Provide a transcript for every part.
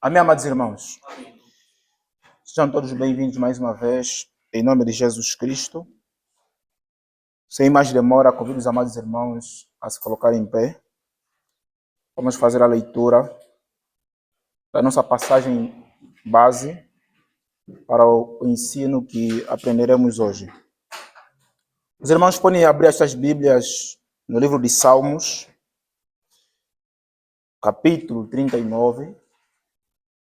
Amém, amados irmãos. Sejam todos bem-vindos mais uma vez, em nome de Jesus Cristo. Sem mais demora, convido os amados irmãos a se colocarem em pé. Vamos fazer a leitura da nossa passagem base para o ensino que aprenderemos hoje. Os irmãos podem abrir as suas Bíblias no livro de Salmos, capítulo 39,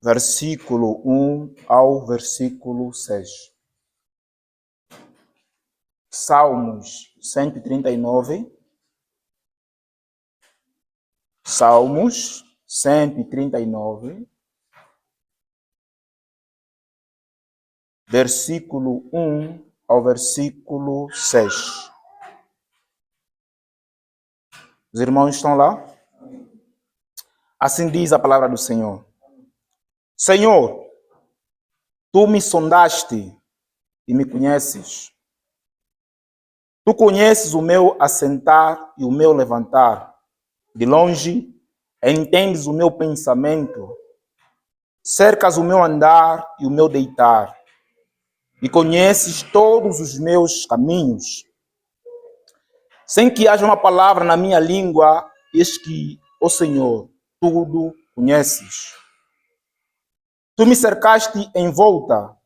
versículo 1 ao versículo 6. Salmos 139. Salmos 139, versículo 1 ao versículo 6. Os irmãos estão lá? Assim diz a palavra do Senhor. Senhor, tu me sondaste e me conheces. Tu conheces o meu assentar e o meu levantar. De longe, entendes o meu pensamento. Cercas o meu andar e o meu deitar. E conheces todos os meus caminhos. Sem que haja uma palavra na minha língua, eis que, ó Senhor, tudo conheces. Tu me cercaste em volta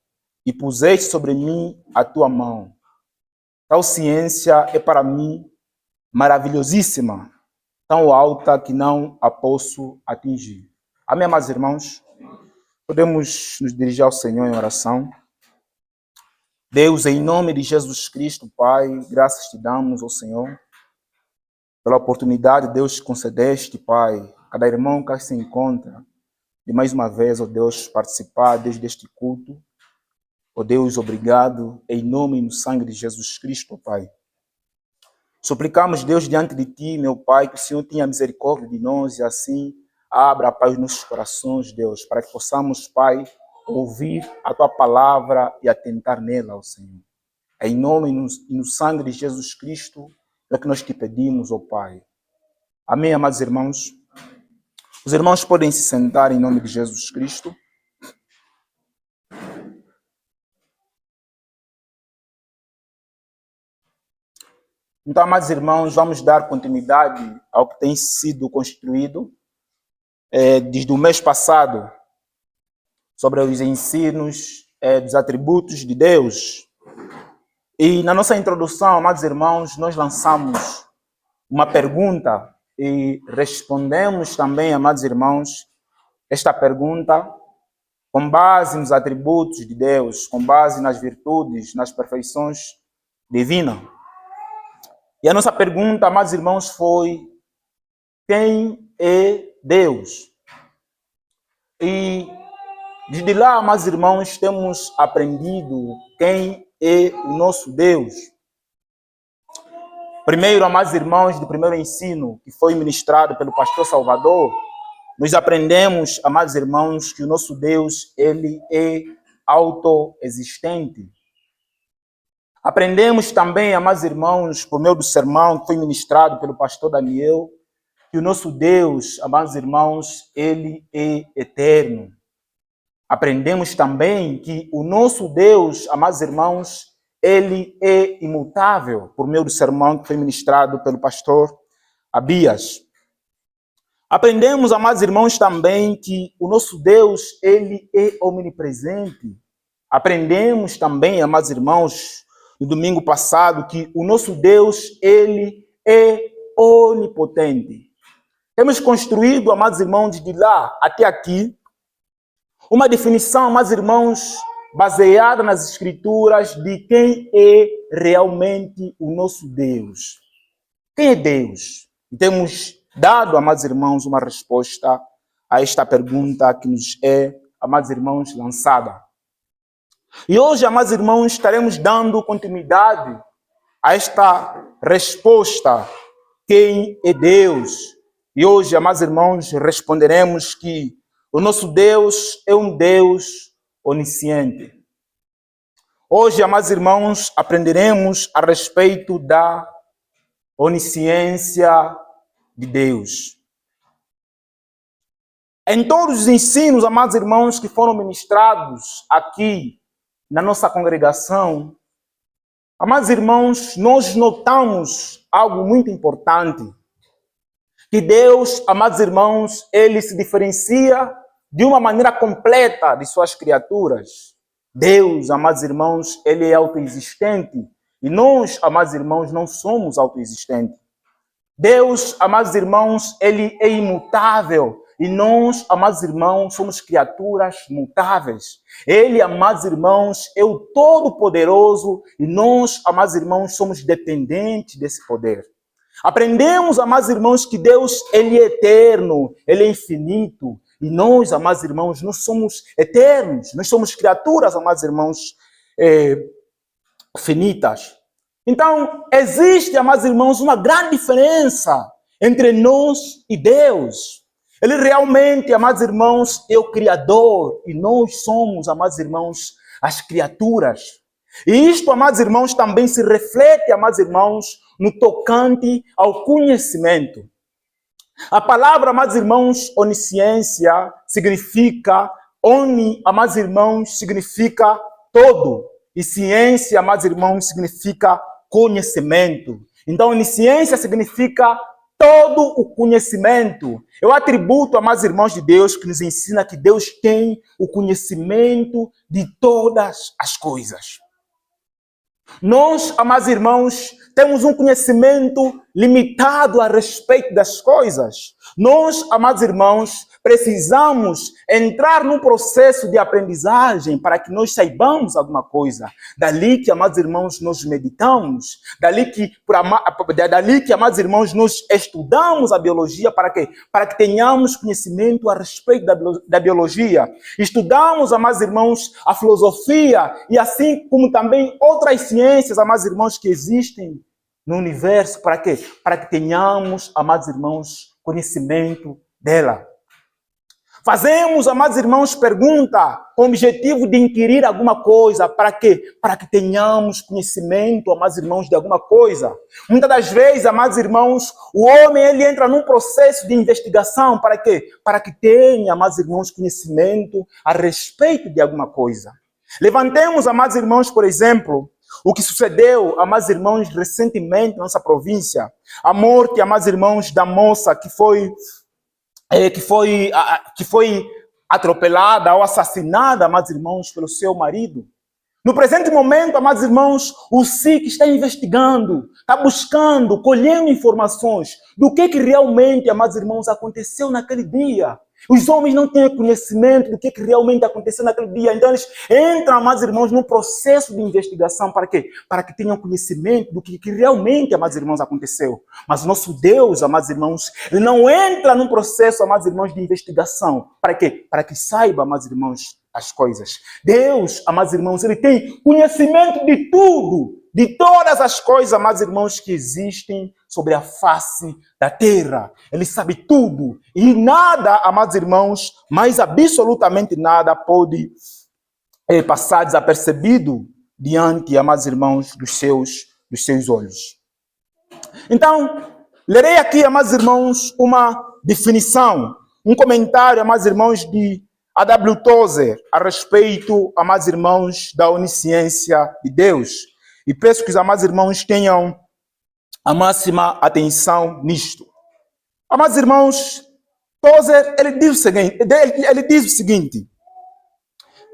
e puseste sobre mim a tua mão. Tal ciência é para mim maravilhosíssima, tão alta que não a posso atingir. Amém, amados irmãos? Podemos nos dirigir ao Senhor em oração. Deus, em nome de Jesus Cristo, Pai, graças te damos, ó Senhor, pela oportunidade, Deus, que concedeste, Pai, cada irmão que se encontra, de mais uma vez, ó Deus, participar desde este culto. Ó Deus, obrigado, em nome e no sangue de Jesus Cristo, Pai. Suplicamos, Deus, diante de Ti, meu Pai, que o Senhor tenha misericórdia de nós e assim abra, Pai, os nossos corações, Deus, para que possamos, Pai, ouvir a Tua palavra e atentar nela, ó Senhor. Em nome e no sangue de Jesus Cristo, é o que nós te pedimos, ó Pai. Amém, amados irmãos? Os irmãos podem se sentar em nome de Jesus Cristo. Então, amados irmãos, vamos dar continuidade ao que tem sido constituído desde o mês passado sobre os ensinos dos atributos de Deus. E na nossa introdução, amados irmãos, nós lançamos uma pergunta e respondemos também, amados irmãos, esta pergunta com base nos atributos de Deus, com base nas virtudes, nas perfeições divinas. E a nossa pergunta, amados irmãos, foi: quem é Deus? E desde lá, amados irmãos, temos aprendido quem é o nosso Deus. Primeiro, amados irmãos, do primeiro ensino que foi ministrado pelo pastor Salvador, nós aprendemos, amados irmãos, que o nosso Deus, ele é autoexistente. Aprendemos também, amados irmãos, por meio do sermão que foi ministrado pelo pastor Daniel, que o nosso Deus, amados irmãos, ele é eterno. Aprendemos também que o nosso Deus, amados irmãos, ele é imutável, por meio do sermão que foi ministrado pelo pastor Abias. Aprendemos, amados irmãos, também que o nosso Deus, ele é omnipresente. Aprendemos também, amados irmãos, no domingo passado, que o nosso Deus, ele é onipotente. Temos construído, amados irmãos, de lá até aqui, uma definição, amados irmãos, baseada nas escrituras de quem é realmente o nosso Deus. Quem é Deus? E temos dado, amados irmãos, uma resposta a esta pergunta que nos é, amados irmãos, lançada. E hoje, amados irmãos, estaremos dando continuidade a esta resposta. Quem é Deus? E hoje, amados irmãos, responderemos que o nosso Deus é um Deus onisciente. Hoje, amados irmãos, aprenderemos a respeito da onisciência de Deus. Em todos os ensinos, amados irmãos, que foram ministrados aqui na nossa congregação, amados irmãos, nós notamos algo muito importante. Que Deus, amados irmãos, ele se diferencia de uma maneira completa de suas criaturas. Deus, amados irmãos, ele é autoexistente. E nós, amados irmãos, não somos autoexistentes. Deus, amados irmãos, ele é imutável. E nós, amados irmãos, somos criaturas mutáveis. Ele, amados irmãos, é o Todo-Poderoso. E nós, amados irmãos, somos dependentes desse poder. Aprendemos, amados irmãos, que Deus, ele é eterno, ele é infinito. E nós, amados irmãos, nós somos eternos. Nós somos criaturas, amados irmãos, finitas. Então, existe, amados irmãos, uma grande diferença entre nós e Deus. Ele realmente, amados irmãos, é o Criador. E nós somos, amados irmãos, as criaturas. E isto, amados irmãos, também se reflete, amados irmãos, no tocante ao conhecimento. A palavra, amados irmãos, onisciência significa, amados irmãos, significa todo. E ciência, amados irmãos, significa conhecimento. Então, onisciência significa todo o conhecimento. É o atributo, amados irmãos, de Deus que nos ensina que Deus tem o conhecimento de todas as coisas. Nós, amados irmãos, temos um conhecimento limitado a respeito das coisas. Nós, amados irmãos, precisamos entrar num processo de aprendizagem para que nós saibamos alguma coisa. Dali que, amados irmãos, nós meditamos. Dali que, amados irmãos, nós estudamos a biologia para quê? Para que tenhamos conhecimento a respeito da biologia. Estudamos, amados irmãos, a filosofia e assim como também outras ciências, amados irmãos, que existem no universo. Para quê? Para que tenhamos, amados irmãos, conhecimento dela. Fazemos, amados irmãos, pergunta com o objetivo de inquirir alguma coisa. Para quê? Para que tenhamos conhecimento, amados irmãos, de alguma coisa. Muitas das vezes, amados irmãos, o homem ele entra num processo de investigação. Para quê? Para que tenha, amados irmãos, conhecimento a respeito de alguma coisa. Levantemos, amados irmãos, por exemplo, o que sucedeu, amados irmãos, recentemente na nossa província. A morte, amados irmãos, da moça que foi atropelada ou assassinada, amados irmãos, pelo seu marido. No presente momento, amados irmãos, o SIC está investigando, está buscando, colhendo informações do que realmente, amados irmãos, aconteceu naquele dia. Os homens não têm conhecimento do que realmente aconteceu naquele dia. Então, eles entram, amados irmãos, num processo de investigação. Para quê? Para que tenham conhecimento do que realmente, amados irmãos, aconteceu. Mas o nosso Deus, amados irmãos, ele não entra num processo, amados irmãos, de investigação. Para quê? Para que saiba, amados irmãos, as coisas. Deus, amados irmãos, ele tem conhecimento de tudo. De todas as coisas, amados irmãos, que existem sobre a face da terra. Ele sabe tudo. E nada, amados irmãos, mas absolutamente nada pode passar desapercebido diante, amados irmãos, dos seus olhos. Então, lerei aqui, amados irmãos, uma definição, um comentário, amados irmãos, de A.W. Tozer a respeito, amados irmãos, da onisciência de Deus. E peço que os amados irmãos tenham a máxima atenção nisto. Amados irmãos, Tozer, ele diz o seguinte: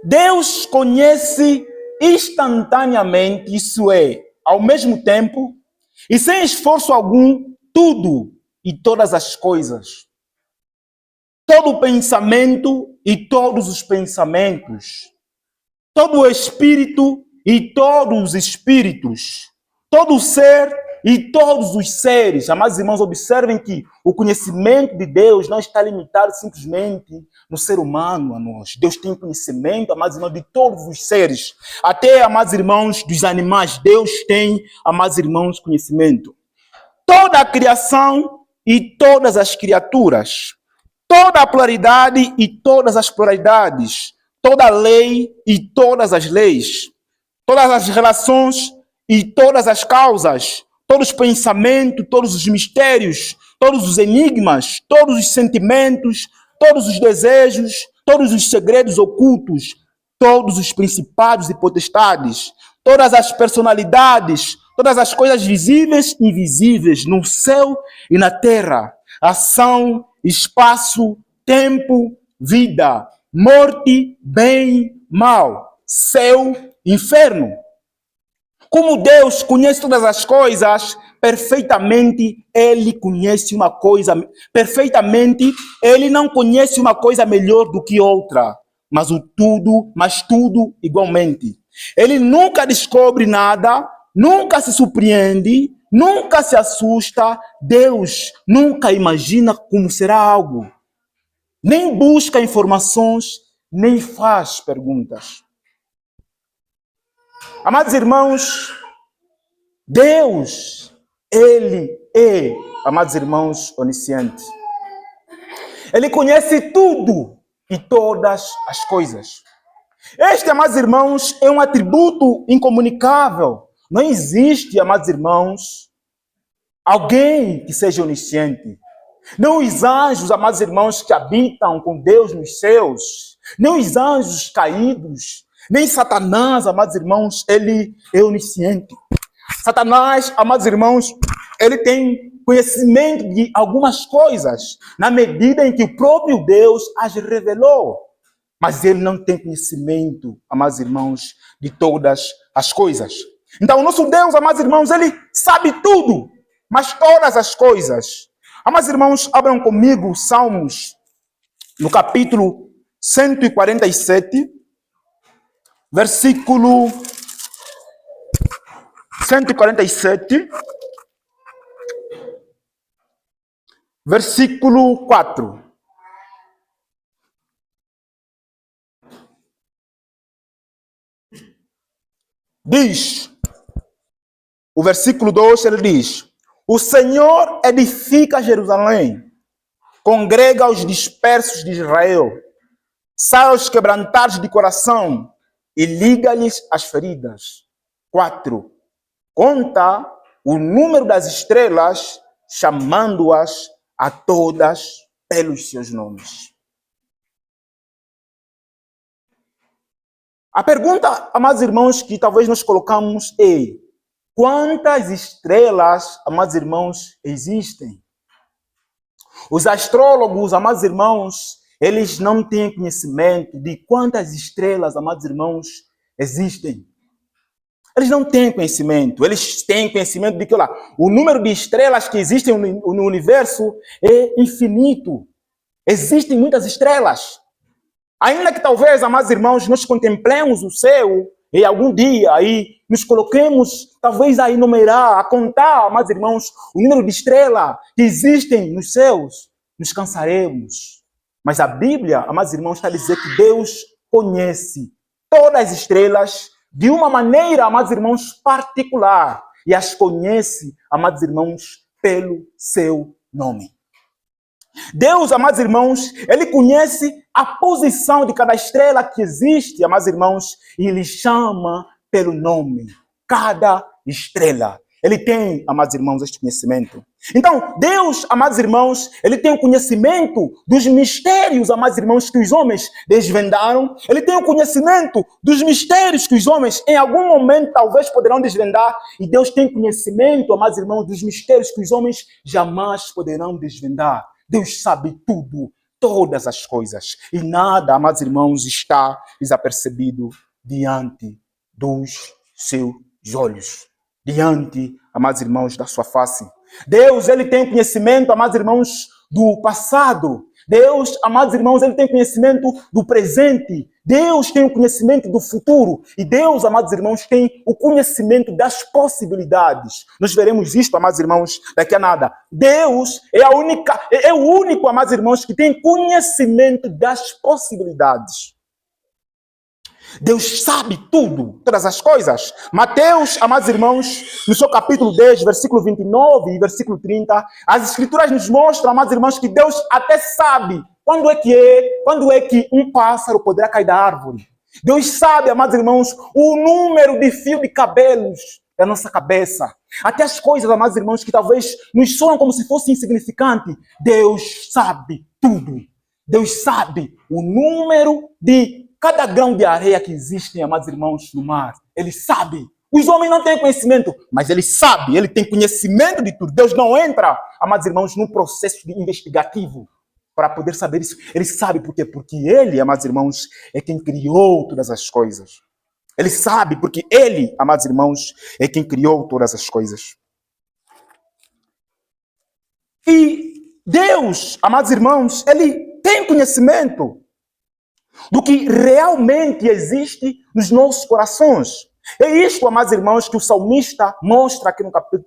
Deus conhece instantaneamente, isso é, ao mesmo tempo, e sem esforço algum, tudo e todas as coisas. Todo o pensamento e todos os pensamentos. Todo o espírito e todos os espíritos. Todo o ser e todos os seres. Amados irmãos, observem que o conhecimento de Deus não está limitado simplesmente no ser humano, a nós. Deus tem conhecimento, amados irmãos, de todos os seres. Até, amados irmãos, dos animais. Deus tem, amados irmãos, conhecimento. Toda a criação e todas as criaturas. Toda a pluralidade e todas as pluralidades. Toda a lei e todas as leis. Todas as relações e todas as causas. Todos os pensamentos, todos os mistérios, todos os enigmas, todos os sentimentos, todos os desejos, todos os segredos ocultos, todos os principados e potestades, todas as personalidades, todas as coisas visíveis e invisíveis no céu e na terra, ação, espaço, tempo, vida, morte, bem, mal, céu, inferno. Como Deus conhece todas as coisas, perfeitamente Ele conhece uma coisa, perfeitamente Ele não conhece uma coisa melhor do que outra, mas tudo igualmente. Ele nunca descobre nada, nunca se surpreende, nunca se assusta. Deus nunca imagina como será algo, nem busca informações, nem faz perguntas. Amados irmãos, Deus, Ele é, amados irmãos, onisciente. Ele conhece tudo e todas as coisas. Este, amados irmãos, é um atributo incomunicável. Não existe, amados irmãos, alguém que seja onisciente. Não os anjos, amados irmãos, que habitam com Deus nos céus. Não os anjos caídos. Nem Satanás, amados irmãos, ele é onisciente. Satanás, amados irmãos, ele tem conhecimento de algumas coisas, na medida em que o próprio Deus as revelou. Mas ele não tem conhecimento, amados irmãos, de todas as coisas. Então, o nosso Deus, amados irmãos, ele sabe tudo, mas todas as coisas. Amados irmãos, abram comigo Salmos, no capítulo 147, versículo 147, versículo 4. Diz, o versículo 2, ele diz: o Senhor edifica Jerusalém, congrega os dispersos de Israel, sara os quebrantados de coração e liga-lhes as feridas. 4. Conta o número das estrelas, chamando-as a todas pelos seus nomes. A pergunta, amados irmãos, que talvez nós colocamos é: quantas estrelas, amados irmãos, existem? Os astrólogos, amados irmãos, eles não têm conhecimento de quantas estrelas, amados irmãos, existem. Eles não têm conhecimento. Eles têm conhecimento de que o número de estrelas que existem no universo é infinito. Existem muitas estrelas. Ainda que talvez, amados irmãos, nós contemplemos o céu e algum dia aí nos coloquemos, talvez a enumerar, a contar, amados irmãos, o número de estrelas que existem nos céus, nos cansaremos. Mas a Bíblia, amados irmãos, está a dizer que Deus conhece todas as estrelas de uma maneira, amados irmãos, particular. E as conhece, amados irmãos, pelo seu nome. Deus, amados irmãos, Ele conhece a posição de cada estrela que existe, amados irmãos, e Ele chama pelo nome, cada estrela. Ele tem, amados irmãos, este conhecimento. Então, Deus, amados irmãos, ele tem o conhecimento dos mistérios, amados irmãos, que os homens desvendaram. Ele tem o conhecimento dos mistérios que os homens, em algum momento, talvez poderão desvendar. E Deus tem conhecimento, amados irmãos, dos mistérios que os homens jamais poderão desvendar. Deus sabe tudo, todas as coisas. E nada, amados irmãos, está desapercebido diante dos seus olhos. Diante, amados irmãos, da sua face. Deus, ele tem conhecimento, amados irmãos, do passado. Deus, amados irmãos, ele tem conhecimento do presente. Deus tem o conhecimento do futuro. E Deus, amados irmãos, tem o conhecimento das possibilidades. Nós veremos isto, amados irmãos, daqui a nada. Deus é o único, amados irmãos, que tem conhecimento das possibilidades. Deus sabe tudo, todas as coisas. Mateus, amados irmãos, no seu capítulo 10, versículo 29 e versículo 30, as escrituras nos mostram, amados irmãos, que Deus até sabe quando é que um pássaro poderá cair da árvore. Deus sabe, amados irmãos, o número de fio de cabelos da nossa cabeça. Até as coisas, amados irmãos, que talvez nos soam como se fosse insignificante. Deus sabe tudo. Deus sabe o número de cada grão de areia que existe, amados irmãos, no mar. Ele sabe. Os homens não têm conhecimento, mas ele sabe, ele tem conhecimento de tudo. Deus não entra, amados irmãos, num processo investigativo para poder saber isso. Ele sabe por quê? Porque ele, amados irmãos, é quem criou todas as coisas. Ele sabe porque ele, amados irmãos, é quem criou todas as coisas. E Deus, amados irmãos, ele tem conhecimento do que realmente existe nos nossos corações. É isto, amados irmãos, que o salmista mostra aqui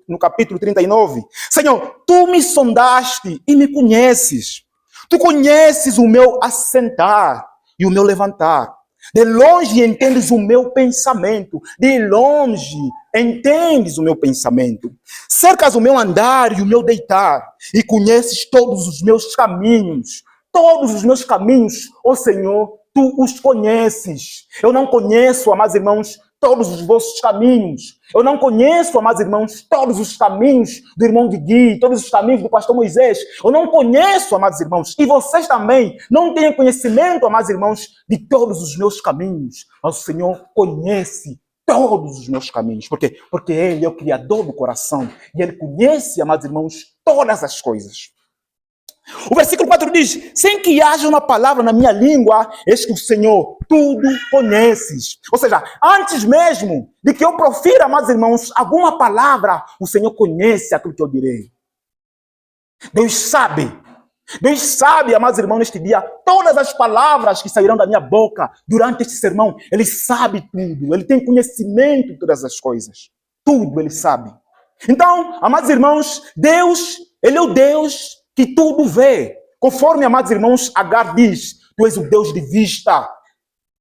no capítulo 39. Senhor, tu me sondaste e me conheces. Tu conheces o meu assentar e o meu levantar. De longe entendes o meu pensamento. De longe entendes o meu pensamento. Cercas o meu andar e o meu deitar. E conheces todos os meus caminhos. Todos os meus caminhos, ó Senhor, tu os conheces. Eu não conheço, amados irmãos, todos os vossos caminhos. Eu não conheço, amados irmãos, todos os caminhos do irmão Guigui, todos os caminhos do pastor Moisés. Eu não conheço, amados irmãos, e vocês também não têm conhecimento, amados irmãos, de todos os meus caminhos. Mas o Senhor conhece todos os meus caminhos. Por quê? Porque Ele é o Criador do coração. E Ele conhece, amados irmãos, todas as coisas. O versículo 4 diz, sem que haja uma palavra na minha língua, eis que o Senhor tudo conheces. Ou seja, antes mesmo de que eu profira, amados irmãos, alguma palavra, o Senhor conhece aquilo que eu direi. Deus sabe, amados irmãos, neste dia, todas as palavras que sairão da minha boca durante este sermão, Ele sabe tudo, Ele tem conhecimento de todas as coisas. Tudo Ele sabe. Então, amados irmãos, Deus, Ele é o Deus que tudo vê. Conforme, amados irmãos, Agar diz, tu és o Deus de vista.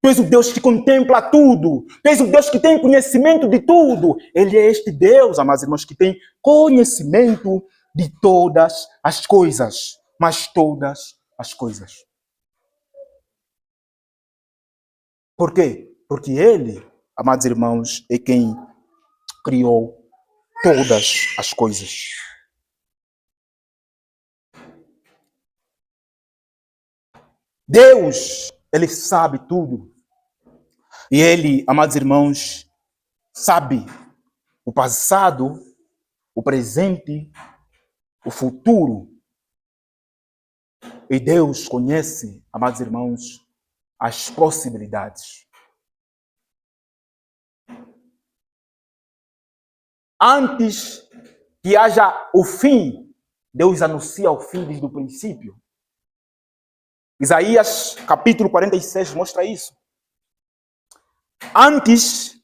Tu és o Deus que contempla tudo. Tu és o Deus que tem conhecimento de tudo. Ele é este Deus, amados irmãos, que tem conhecimento de todas as coisas. Mas todas as coisas. Por quê? Porque Ele, amados irmãos, é quem criou todas as coisas. Deus, Ele sabe tudo. E Ele, amados irmãos, sabe o passado, o presente, o futuro. E Deus conhece, amados irmãos, as possibilidades. Antes que haja o fim, Deus anuncia o fim desde o princípio. Isaías, capítulo 46, mostra isso. Antes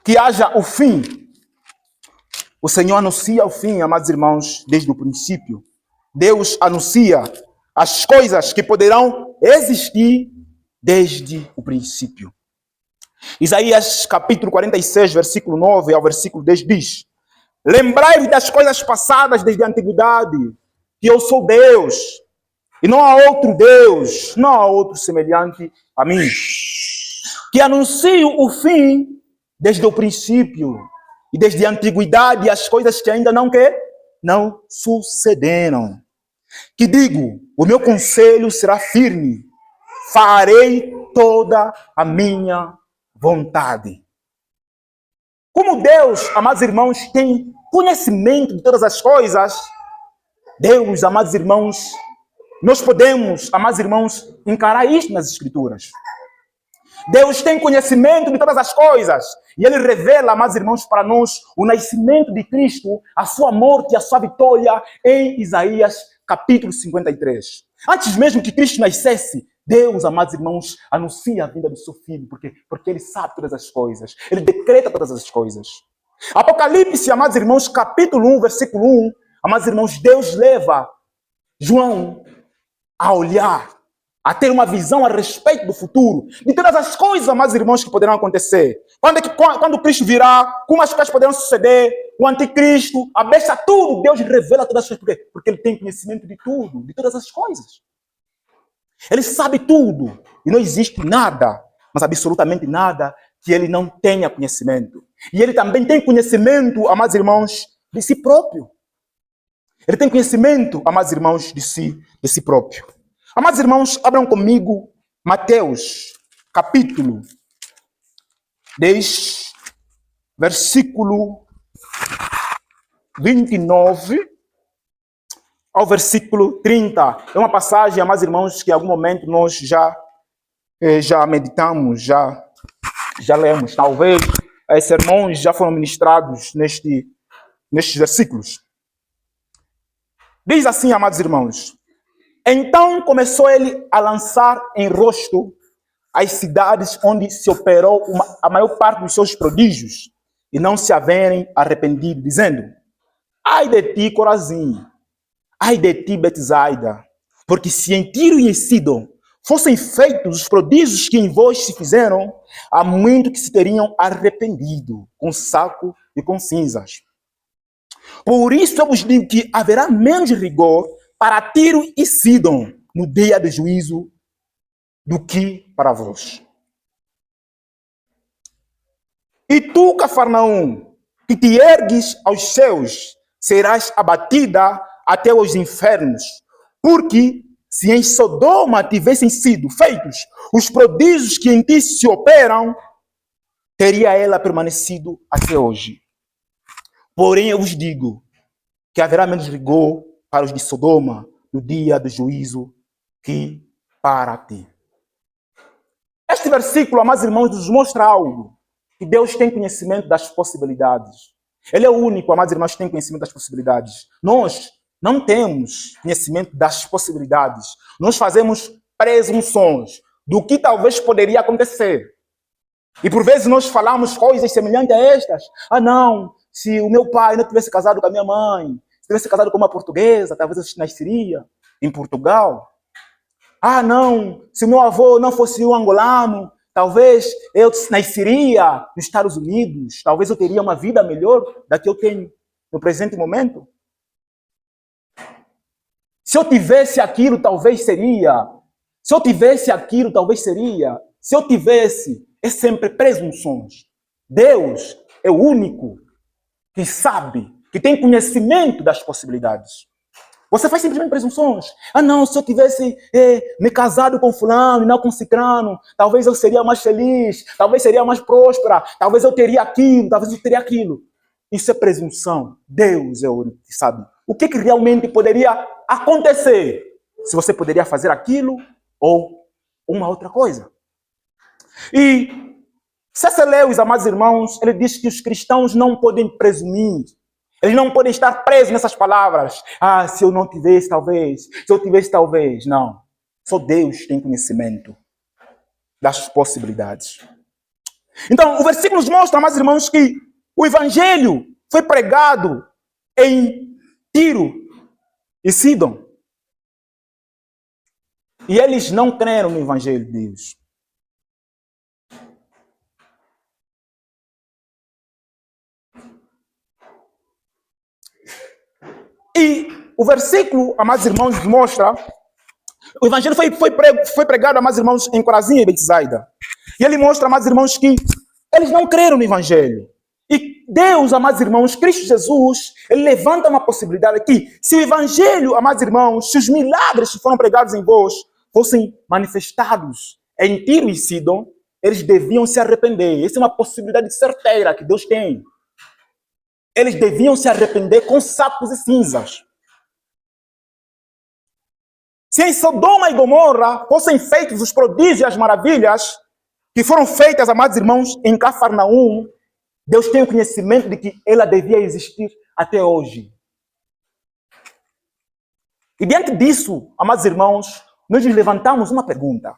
que haja o fim, o Senhor anuncia o fim, amados irmãos, desde o princípio. Deus anuncia as coisas que poderão existir desde o princípio. Isaías, capítulo 46, versículo 9 ao versículo 10 diz: lembrai-vos das coisas passadas desde a antiguidade, que eu sou Deus. E não há outro Deus, não há outro semelhante a mim, que anuncio o fim desde o princípio e desde a antiguidade as coisas que ainda não sucederam. Que digo, o meu conselho será firme, farei toda a minha vontade. Como Deus, amados irmãos, tem conhecimento de todas as coisas, Deus, amados irmãos, nós podemos, amados irmãos, encarar isto nas Escrituras. Deus tem conhecimento de todas as coisas. E Ele revela, amados irmãos, para nós o nascimento de Cristo, a sua morte e a sua vitória em Isaías capítulo 53. Antes mesmo que Cristo nascesse, Deus, amados irmãos, anuncia a vinda do seu Filho, porque Ele sabe todas as coisas. Ele decreta todas as coisas. Apocalipse, amados irmãos, capítulo 1, versículo 1, amados irmãos, Deus leva João a olhar, a ter uma visão a respeito do futuro, de todas as coisas, amados irmãos, que poderão acontecer. Quando Cristo virá, como as coisas poderão suceder, o anticristo, a besta, tudo, Deus revela todas as coisas. Por quê? Porque Ele tem conhecimento de tudo, de todas as coisas. Ele sabe tudo. E não existe nada, mas absolutamente nada, que Ele não tenha conhecimento. E Ele também tem conhecimento, amados irmãos, de si próprio. Ele tem conhecimento, amados irmãos, de si próprio. Amados irmãos, abram comigo Mateus, capítulo 10, versículo 29 ao versículo 30. É uma passagem, amados irmãos, que em algum momento nós já meditamos, já lemos. Talvez sermões já foram ministrados nestes versículos. Diz assim, amados irmãos: então começou ele a lançar em rosto as cidades onde se operou a maior parte dos seus prodígios, e não se haverem arrependido, dizendo: ai de ti, Corazim, ai de ti, Betsaida, porque se em Tiro e em Sidom fossem feitos os prodígios que em vós se fizeram, há muito que se teriam arrependido com saco e com cinzas. Por isso eu vos digo que haverá menos rigor para Tiro e Sidom no dia do juízo do que para vós. E tu, Cafarnaum, que te ergues aos céus, serás abatida até os infernos, porque se em Sodoma tivessem sido feitos os prodígios que em ti se operam, teria ela permanecido até hoje. Porém, eu vos digo que haverá menos rigor para os de Sodoma no dia do juízo que para ti. Este versículo, amados irmãos, nos mostra algo. Que Deus tem conhecimento das possibilidades. Ele é o único, amados irmãos, que tem conhecimento das possibilidades. Nós não temos conhecimento das possibilidades. Nós fazemos presunções do que talvez poderia acontecer. E por vezes nós falamos coisas semelhantes a estas. Ah, não, se o meu pai não tivesse casado com a minha mãe, se tivesse casado com uma portuguesa, talvez eu nasceria em Portugal. Ah, não, se o meu avô não fosse um angolano, talvez eu nasceria nos Estados Unidos, talvez eu teria uma vida melhor da que eu tenho no presente momento. Se eu tivesse aquilo, talvez seria. Se eu tivesse aquilo, talvez seria. Se eu tivesse, é sempre presunções. Deus é o único que sabe, que tem conhecimento das possibilidades. Você faz simplesmente presunções. Ah, não, se eu tivesse me casado com fulano e não com cicrano, talvez eu seria mais feliz, talvez seria mais próspera, talvez eu teria aquilo, talvez eu teria aquilo. Isso é presunção. Deus é o único que sabe. O que realmente poderia acontecer? Se você poderia fazer aquilo ou uma outra coisa. E C.S. Lewis, amados irmãos, ele diz que os cristãos não podem presumir. Eles não podem estar presos nessas palavras. Ah, se eu não tivesse, talvez. Se eu tivesse, talvez. Não. Só Deus tem conhecimento das possibilidades. Então, o versículo nos mostra, amados irmãos, que o evangelho foi pregado em Tiro e Sidom. E eles não creram no evangelho de Deus. E o versículo, amados irmãos, mostra O evangelho foi pregado, amados irmãos, em Corazim e Betsaida. E ele mostra, amados irmãos, que eles não creram no evangelho. E Deus, amados irmãos, Cristo Jesus, ele levanta uma possibilidade aqui. Se o evangelho, amados irmãos, se os milagres que foram pregados em vós fossem manifestados em Tiro e Sidom, eles deviam se arrepender. Essa é uma possibilidade certeira que Deus tem. Eles deviam se arrepender com sapos e cinzas. Se em Sodoma e Gomorra fossem feitos os prodígios e as maravilhas que foram feitas, amados irmãos, em Cafarnaum, Deus tem o conhecimento de que ela devia existir até hoje. E diante disso, amados irmãos, nós nos levantamos uma pergunta.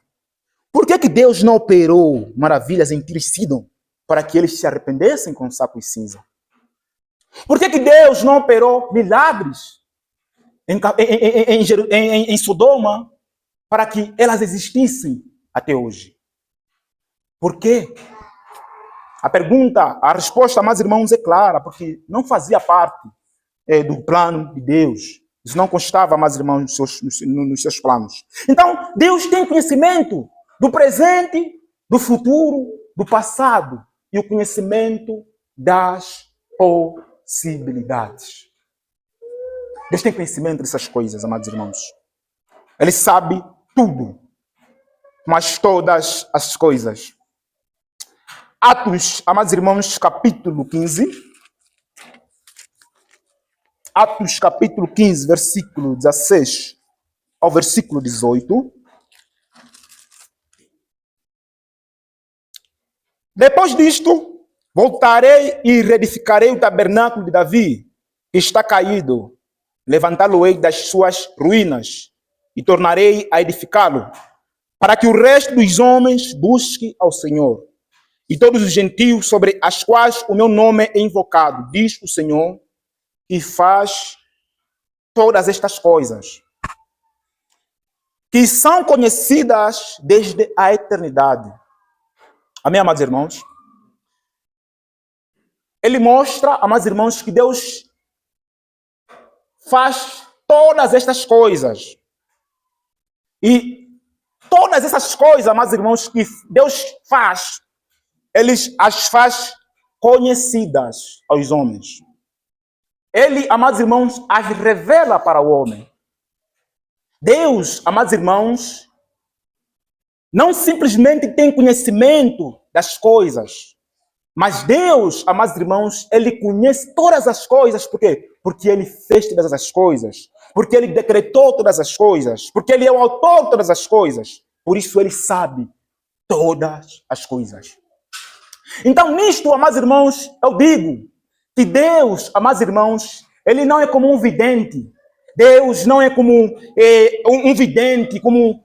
Por que Deus não operou maravilhas em Tiro e Sidom para que eles se arrependessem com sapo e cinza? Por que Deus não operou milagres em Sodoma para que elas existissem até hoje? Por quê? A resposta, amados irmãos, é clara, porque não fazia parte do plano de Deus. Isso não constava, amados irmãos, nos seus planos. Então, Deus tem conhecimento do presente, do futuro, do passado e o conhecimento das possibilidades. Deus tem conhecimento dessas coisas, amados irmãos. Ele sabe tudo, mas todas as coisas. Atos, amados irmãos, capítulo 15. Atos, capítulo 15, versículo 16 ao versículo 18. Depois disto, voltarei e reedificarei o tabernáculo de Davi, que está caído. Levantá-lo-ei das suas ruínas e tornarei a edificá-lo, para que o resto dos homens busque ao Senhor. E todos os gentios sobre as quais o meu nome é invocado, diz o Senhor, que faz todas estas coisas, que são conhecidas desde a eternidade. Amém, amados irmãos? Ele mostra, amados irmãos, que Deus faz todas estas coisas. E todas essas coisas, amados irmãos, que Deus faz, Ele as faz conhecidas aos homens. Ele, amados irmãos, as revela para o homem. Deus, amados irmãos, não simplesmente tem conhecimento das coisas, mas Deus, amados irmãos, Ele conhece todas as coisas. Por quê? Porque Ele fez todas as coisas. Porque Ele decretou todas as coisas. Porque Ele é o autor de todas as coisas. Por isso Ele sabe todas as coisas. Então, nisto, amados irmãos, eu digo que Deus, amados irmãos, Ele não é como um vidente. Deus não é como um vidente, como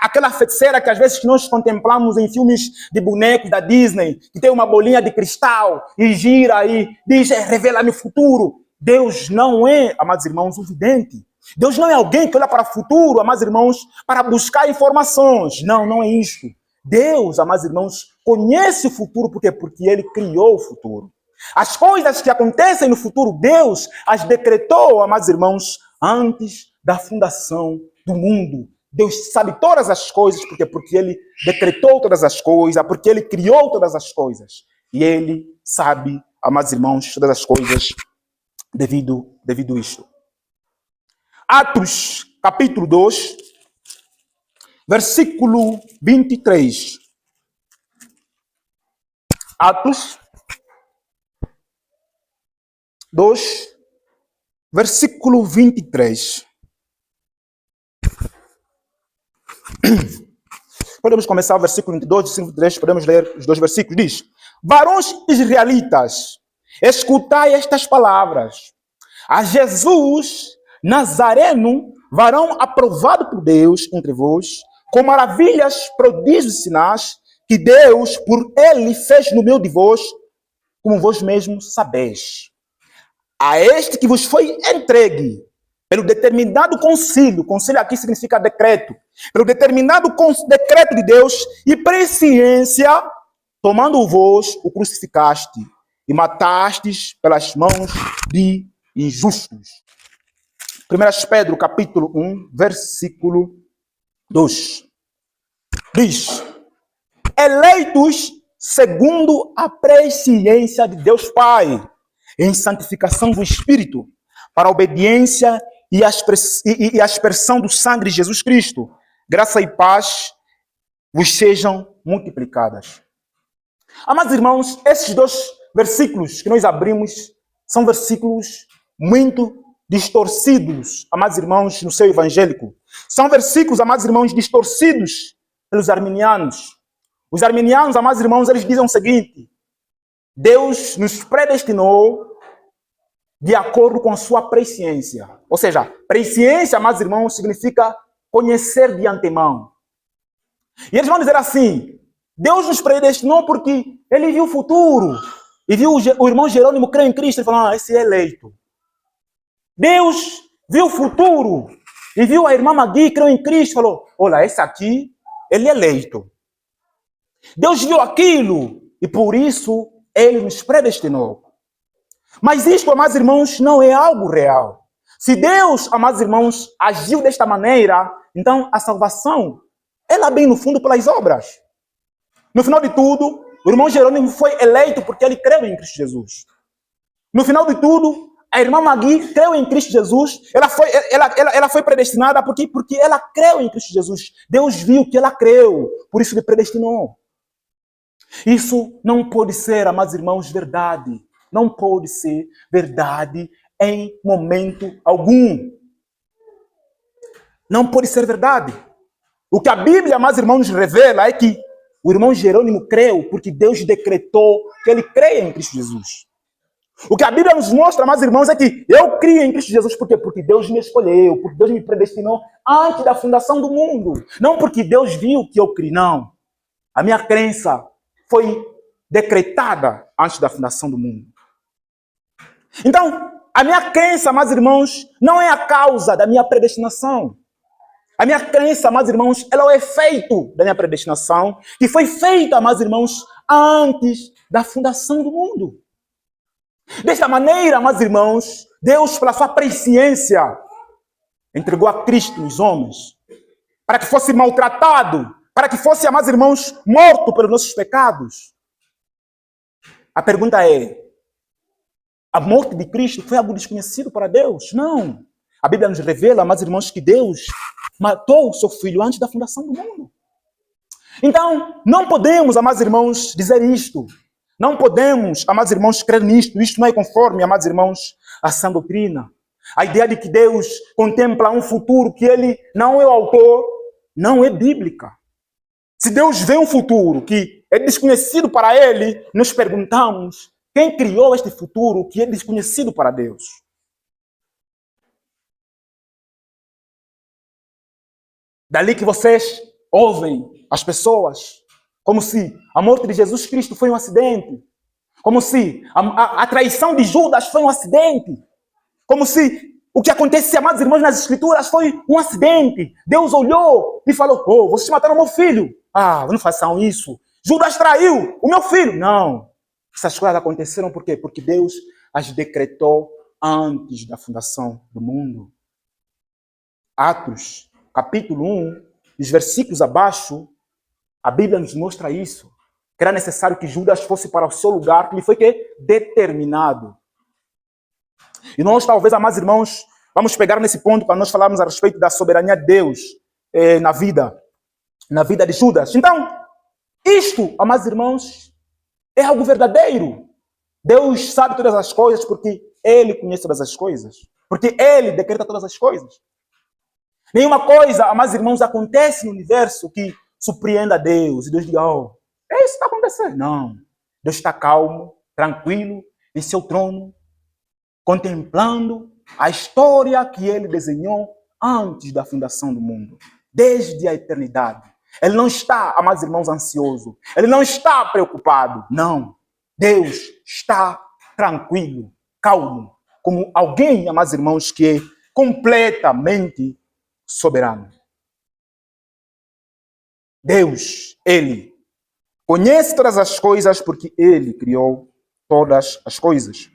aquela feiticeira que às vezes nós contemplamos em filmes de bonecos da Disney, que tem uma bolinha de cristal e gira e diz, revela-me o futuro. Deus não é, amados irmãos, um vidente. Deus não é alguém que olha para o futuro, amados irmãos, para buscar informações. Não, não é isto. Deus, amados irmãos, conhece o futuro. Por quê? Porque Ele criou o futuro. As coisas que acontecem no futuro, Deus as decretou, amados irmãos, antes da fundação do mundo. Deus sabe todas as coisas, por quê? Porque Ele decretou todas as coisas, porque Ele criou todas as coisas. E Ele sabe, amados irmãos, todas as coisas devido a isto. Atos, capítulo 2, versículo 23. Atos 2, versículo 23. Podemos começar o versículo 22, versículo 23, podemos ler os dois versículos. Diz: varões israelitas, escutai estas palavras. A Jesus Nazareno, varão aprovado por Deus entre vós, com maravilhas, prodígios e sinais, que Deus por ele fez no meio de vós, como vós mesmos sabeis. A este que vos foi entregue pelo determinado concílio aqui significa decreto, pelo determinado decreto de Deus e presciência, tomando vós, o crucificaste e matastes pelas mãos de injustos. 1 Pedro, capítulo 1, versículo 2. Diz: eleitos segundo a presciência de Deus Pai, em santificação do Espírito, para a obediência e a aspersão do sangue de Jesus Cristo. Graça e paz vos sejam multiplicadas. Amados irmãos, esses 2 versículos que nós abrimos são versículos muito distorcidos, amados irmãos, no seu evangélico. São versículos, amados irmãos, distorcidos pelos arminianos. Os arminianos, amados irmãos, eles dizem o seguinte: Deus nos predestinou de acordo com sua presciência. Ou seja, presciência, amados irmãos, significa conhecer de antemão. E eles vão dizer assim: Deus nos predestinou porque ele viu o futuro. E viu o irmão Jerônimo crer em Cristo e falou: esse é eleito. Deus viu o futuro e viu a irmã Magui crer em Cristo e falou: olha, esse aqui, ele é eleito. Deus viu aquilo e por isso ele nos predestinou. Mas isto, amados irmãos, não é algo real. Se Deus, amados irmãos, agiu desta maneira, então a salvação, ela vem no fundo pelas obras. No final de tudo, o irmão Jerônimo foi eleito porque ele creu em Cristo Jesus. No final de tudo, a irmã Magui creu em Cristo Jesus. Ela foi predestinada porque ela creu em Cristo Jesus. Deus viu que ela creu, por isso ele predestinou. Isso não pode ser, amados irmãos, verdade. Não pode ser verdade em momento algum. Não pode ser verdade. O que a Bíblia, amados irmãos, nos revela é que o irmão Jerônimo creu porque Deus decretou que ele creia em Cristo Jesus. O que a Bíblia nos mostra, amados irmãos, é que eu criei em Cristo Jesus por quê? Porque Deus me escolheu, porque Deus me predestinou antes da fundação do mundo. Não porque Deus viu que eu criei, não. A minha crença foi decretada antes da fundação do mundo. Então, a minha crença, amados irmãos, não é a causa da minha predestinação. A minha crença, amados irmãos, ela é o efeito da minha predestinação, que foi feita, amados irmãos, antes da fundação do mundo. Desta maneira, amados irmãos, Deus, pela sua presciência, entregou a Cristo nos homens, para que fosse maltratado, para que fosse, amados irmãos, morto pelos nossos pecados. A pergunta é: a morte de Cristo foi algo desconhecido para Deus? Não. A Bíblia nos revela, amados irmãos, que Deus matou o seu filho antes da fundação do mundo. Então, não podemos, amados irmãos, dizer isto. Não podemos, amados irmãos, crer nisto. Isto não é conforme, amados irmãos, a sã doutrina. A ideia de que Deus contempla um futuro que ele não é o autor, não é bíblica. Se Deus vê um futuro que é desconhecido para ele, nos perguntamos: quem criou este futuro que é desconhecido para Deus? Dali que vocês ouvem as pessoas como se a morte de Jesus Cristo foi um acidente, como se a traição de Judas foi um acidente, como se o que acontecia, amados irmãos, nas Escrituras foi um acidente. Deus olhou e falou: oh, vocês mataram meu filho. Ah, não façam isso. Judas traiu o meu filho. Não. Essas coisas aconteceram por quê? Porque Deus as decretou antes da fundação do mundo. Atos, capítulo 1, os versículos abaixo, a Bíblia nos mostra isso. Que era necessário que Judas fosse para o seu lugar, que lhe foi determinado. E nós, talvez, amados irmãos, vamos pegar nesse ponto para nós falarmos a respeito da soberania de Deus na vida de Judas. Então, isto, amados irmãos, é algo verdadeiro. Deus sabe todas as coisas porque Ele conhece todas as coisas. Porque Ele decreta todas as coisas. Nenhuma coisa, amados irmãos, acontece no universo que surpreenda a Deus. E Deus diga: oh, é isso que está acontecendo. Não. Deus está calmo, tranquilo, em seu trono, contemplando a história que Ele desenhou antes da fundação do mundo. Desde a eternidade. Ele não está, amados irmãos, ansioso. Ele não está preocupado. Não. Deus está tranquilo, calmo. Como alguém, amados irmãos, que é completamente soberano. Deus, Ele conhece todas as coisas porque Ele criou todas as coisas.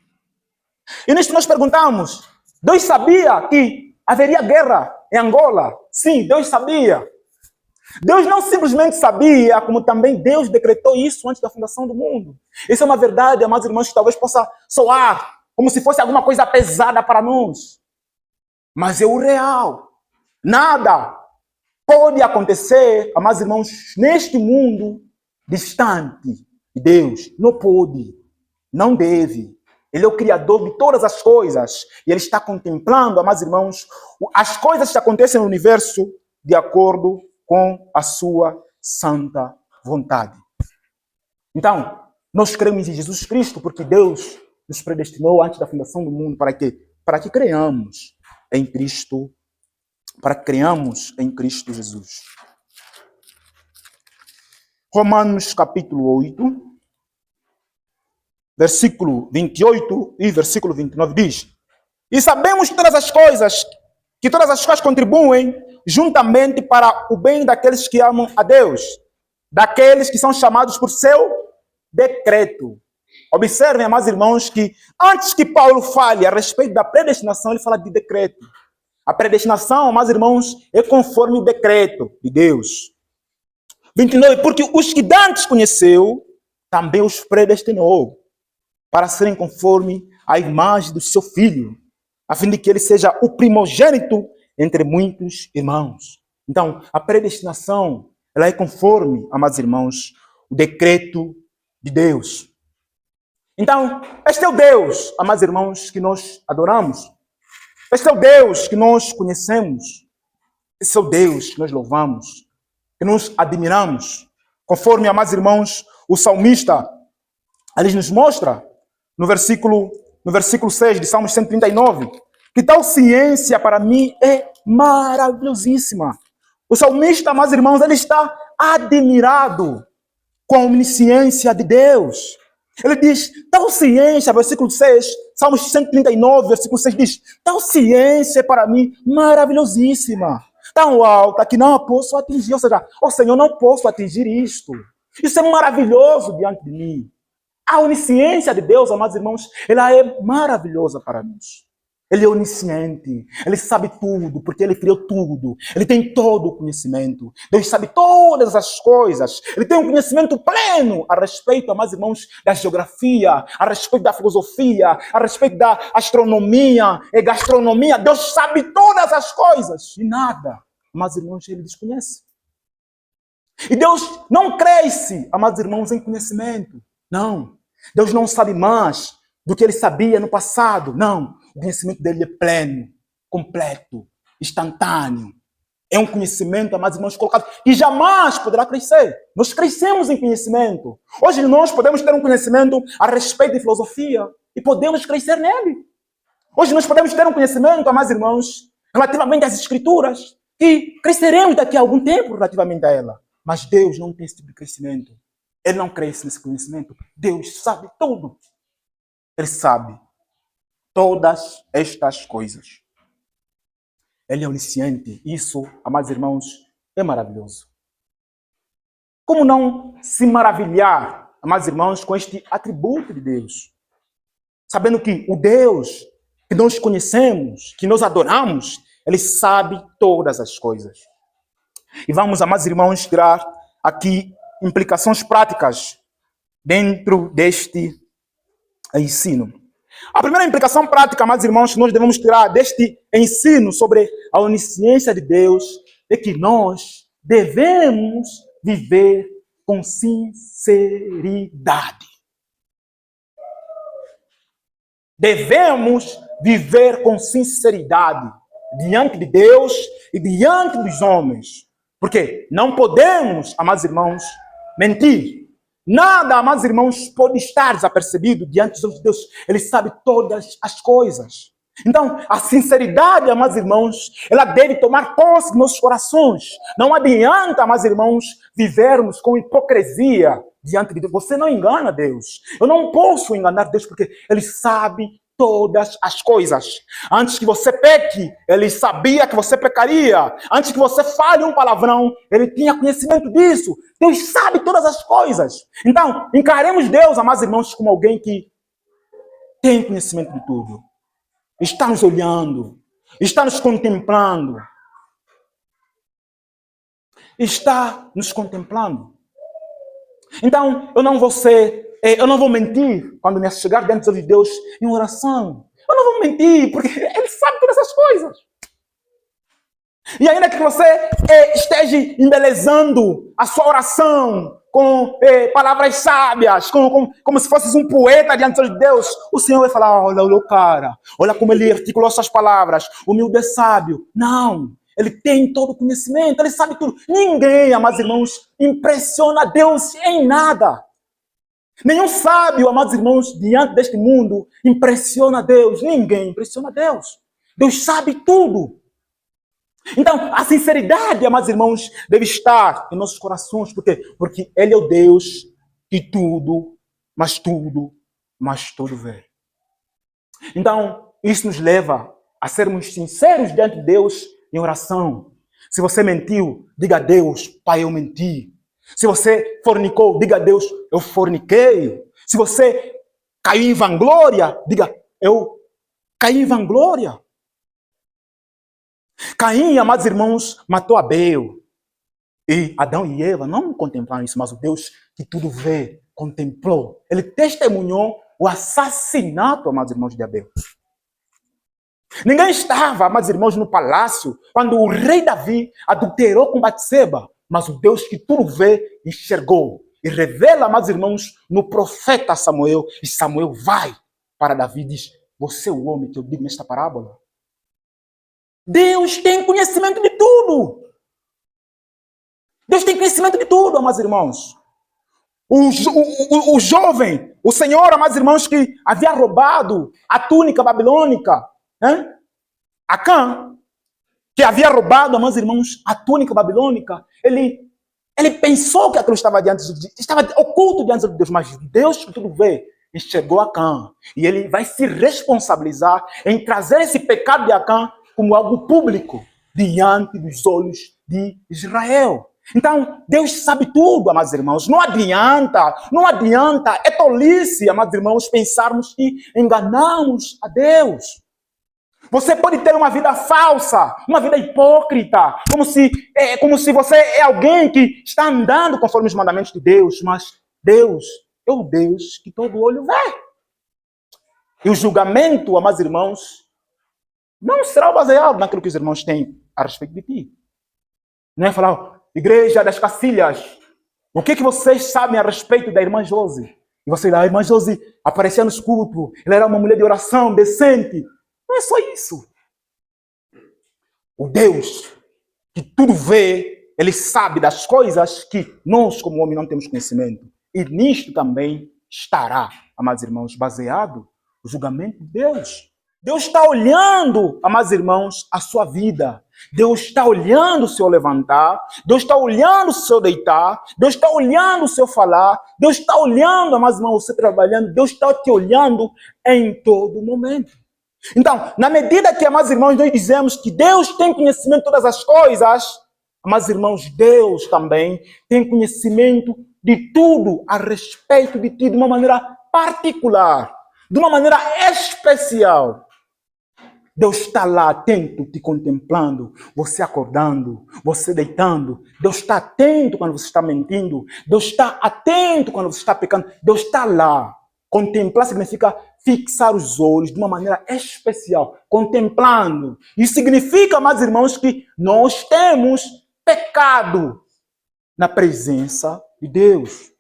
E nisto nós perguntamos: Deus sabia que haveria guerra em Angola? Sim, Deus sabia. Deus não simplesmente sabia, como também Deus decretou isso antes da fundação do mundo. Isso é uma verdade, amados irmãos, que talvez possa soar como se fosse alguma coisa pesada para nós. Mas é o real. Nada pode acontecer, amados irmãos, neste mundo distante de Deus. Não pode, não deve. Ele é o Criador de todas as coisas. E Ele está contemplando, amados irmãos, as coisas que acontecem no universo de acordo com a sua santa vontade. Então, nós cremos em Jesus Cristo porque Deus nos predestinou antes da fundação do mundo para quê? Para que creiamos em Cristo, para que creiamos em Cristo Jesus. Romanos capítulo 8, versículo 28 e versículo 29 diz: E sabemos que todas as coisas contribuem juntamente para o bem daqueles que amam a Deus, daqueles que são chamados por seu decreto. Observem, amados irmãos, que antes que Paulo fale a respeito da predestinação, ele fala de decreto. A predestinação, amados irmãos, é conforme o decreto de Deus. 29, porque os que dantes conheceu, também os predestinou para serem conforme a imagem do seu filho, a fim de que ele seja o primogênito entre muitos irmãos. Então, a predestinação, ela é conforme, amados irmãos, o decreto de Deus. Então, este é o Deus, amados irmãos, que nós adoramos. Este é o Deus que nós conhecemos. Esse é o Deus que nós louvamos, que nós admiramos. Conforme, amados irmãos, o salmista, ele nos mostra, no versículo 6 de Salmos 139, que tal ciência para mim é maravilhosíssima. O salmista, amados irmãos, ele está admirado com a omnisciência de Deus. Ele diz, tal ciência, versículo 6, Salmos 139, versículo 6 diz, tal ciência é para mim maravilhosíssima, tão alta que não a posso atingir. Ou seja, Senhor, não posso atingir isto. Isso é maravilhoso diante de mim. A onisciência de Deus, amados irmãos, ela é maravilhosa para nós. Ele é onisciente, ele sabe tudo, porque ele criou tudo. Ele tem todo o conhecimento. Deus sabe todas as coisas. Ele tem um conhecimento pleno a respeito, amados irmãos, da geografia, a respeito da filosofia, a respeito da astronomia e gastronomia. Deus sabe todas as coisas e nada, amados irmãos, ele desconhece. E Deus não cresce, amados irmãos, em conhecimento. Não. Deus não sabe mais do que ele sabia no passado. Não. O conhecimento dele é pleno, completo, instantâneo. É um conhecimento, amados irmãos, colocado que jamais poderá crescer. Nós crescemos em conhecimento. Hoje nós podemos ter um conhecimento a respeito de filosofia e podemos crescer nele. Hoje nós podemos ter um conhecimento, amados irmãos, relativamente às escrituras, que cresceremos daqui a algum tempo relativamente a ela. Mas Deus não tem esse tipo de crescimento. Ele não cresce nesse conhecimento. Deus sabe tudo. Ele sabe todas estas coisas. Ele é onisciente. Isso, amados irmãos, é maravilhoso. Como não se maravilhar, amados irmãos, com este atributo de Deus? Sabendo que o Deus que nós conhecemos, que nós adoramos, ele sabe todas as coisas. E vamos, amados irmãos, tirar aqui implicações práticas dentro deste ensino. A primeira implicação prática, amados irmãos, que nós devemos tirar deste ensino sobre a onisciência de Deus é que nós devemos viver com sinceridade. Devemos viver com sinceridade diante de Deus e diante dos homens. Porque não podemos, amados irmãos, mentir. Nada, amados irmãos, pode estar desapercebido diante dos olhos de Deus. Ele sabe todas as coisas. Então, a sinceridade, amados irmãos, ela deve tomar posse dos nossos corações. Não adianta, amados irmãos, vivermos com hipocrisia diante de Deus. Você não engana Deus. Eu não posso enganar Deus porque Ele sabe todas as coisas. Antes que você peque, Ele sabia que você pecaria. Antes que você fale um palavrão, Ele tinha conhecimento disso. Deus sabe todas as coisas. Então, encaremos Deus, amados irmãos, como alguém que tem conhecimento de tudo. Está nos olhando, está nos contemplando. está nos contemplando. Então, eu não vou mentir quando me chegar diante de Deus em oração. Eu não vou mentir, porque Ele sabe todas essas coisas. E ainda que você esteja embelezando a sua oração com palavras sábias, como se fosse um poeta diante de Deus, o Senhor vai falar, olha o cara, olha como ele articulou essas palavras, humilde é sábio. Não, ele tem todo o conhecimento, ele sabe tudo. Ninguém, amados irmãos, impressiona Deus em nada. Nenhum sábio, amados irmãos, diante deste mundo, impressiona Deus. Ninguém impressiona Deus. Deus sabe tudo. Então, a sinceridade, amados irmãos, deve estar em nossos corações. Por quê? Porque Ele é o Deus que tudo vê. Então, isso nos leva a sermos sinceros diante de Deus em oração. Se você mentiu, diga a Deus, Pai, eu menti. Se você fornicou, diga a Deus, eu forniquei. Se você caiu em vanglória, diga, eu caí em vanglória. Caim, amados irmãos, matou Abel. E Adão e Eva não contemplaram isso, mas o Deus que tudo vê, contemplou. Ele testemunhou o assassinato, amados irmãos, de Abel. Ninguém estava, amados irmãos, no palácio quando o rei Davi adulterou com Batseba, mas o Deus que tudo vê enxergou e revela, amados irmãos, no profeta Samuel. E Samuel vai para Davi e diz, você é o homem que eu digo nesta parábola. Deus tem conhecimento de tudo. Deus tem conhecimento de tudo, amados irmãos. O jovem, o senhor, amados irmãos, que havia roubado a túnica babilônica, Acã, que havia roubado, amados irmãos, a túnica babilônica, ele pensou que aquilo estava oculto diante de Deus, mas Deus que tudo vê, enxergou Acã. E ele vai se responsabilizar em trazer esse pecado de Acã como algo público diante dos olhos de Israel. Então, Deus sabe tudo, amados irmãos. Não adianta, é tolice, amados irmãos, pensarmos que enganamos a Deus. Você pode ter uma vida falsa, uma vida hipócrita, como se você é alguém que está andando conforme os mandamentos de Deus, mas Deus é o Deus que todo olho vê. E o julgamento, amados irmãos, não será baseado naquilo que os irmãos têm a respeito de ti. Não é falar, igreja das Cacilhas, o que vocês sabem a respeito da irmã Josi? E você, a irmã Josi aparecia nos cultos, ela era uma mulher de oração, decente. Não é só isso. O Deus que tudo vê, Ele sabe das coisas que nós, como homem, não temos conhecimento. E nisto também estará, amados irmãos, baseado o julgamento de Deus. Deus está olhando, amados irmãos, a sua vida. Deus está olhando o seu levantar. Deus está olhando o seu deitar. Deus está olhando o seu falar. Deus está olhando, amados irmãos, você trabalhando. Deus está te olhando em todo momento. Então, na medida que, amados irmãos, nós dizemos que Deus tem conhecimento de todas as coisas, amados irmãos, Deus também tem conhecimento de tudo a respeito de ti, de uma maneira particular, de uma maneira especial. Deus está lá atento, te contemplando, você acordando, você deitando. Deus está atento quando você está mentindo. Deus está atento quando você está pecando. Deus está lá. Contemplar significa fixar os olhos de uma maneira especial, contemplando. Isso significa, amados irmãos, que nós temos pecado na presença de Deus.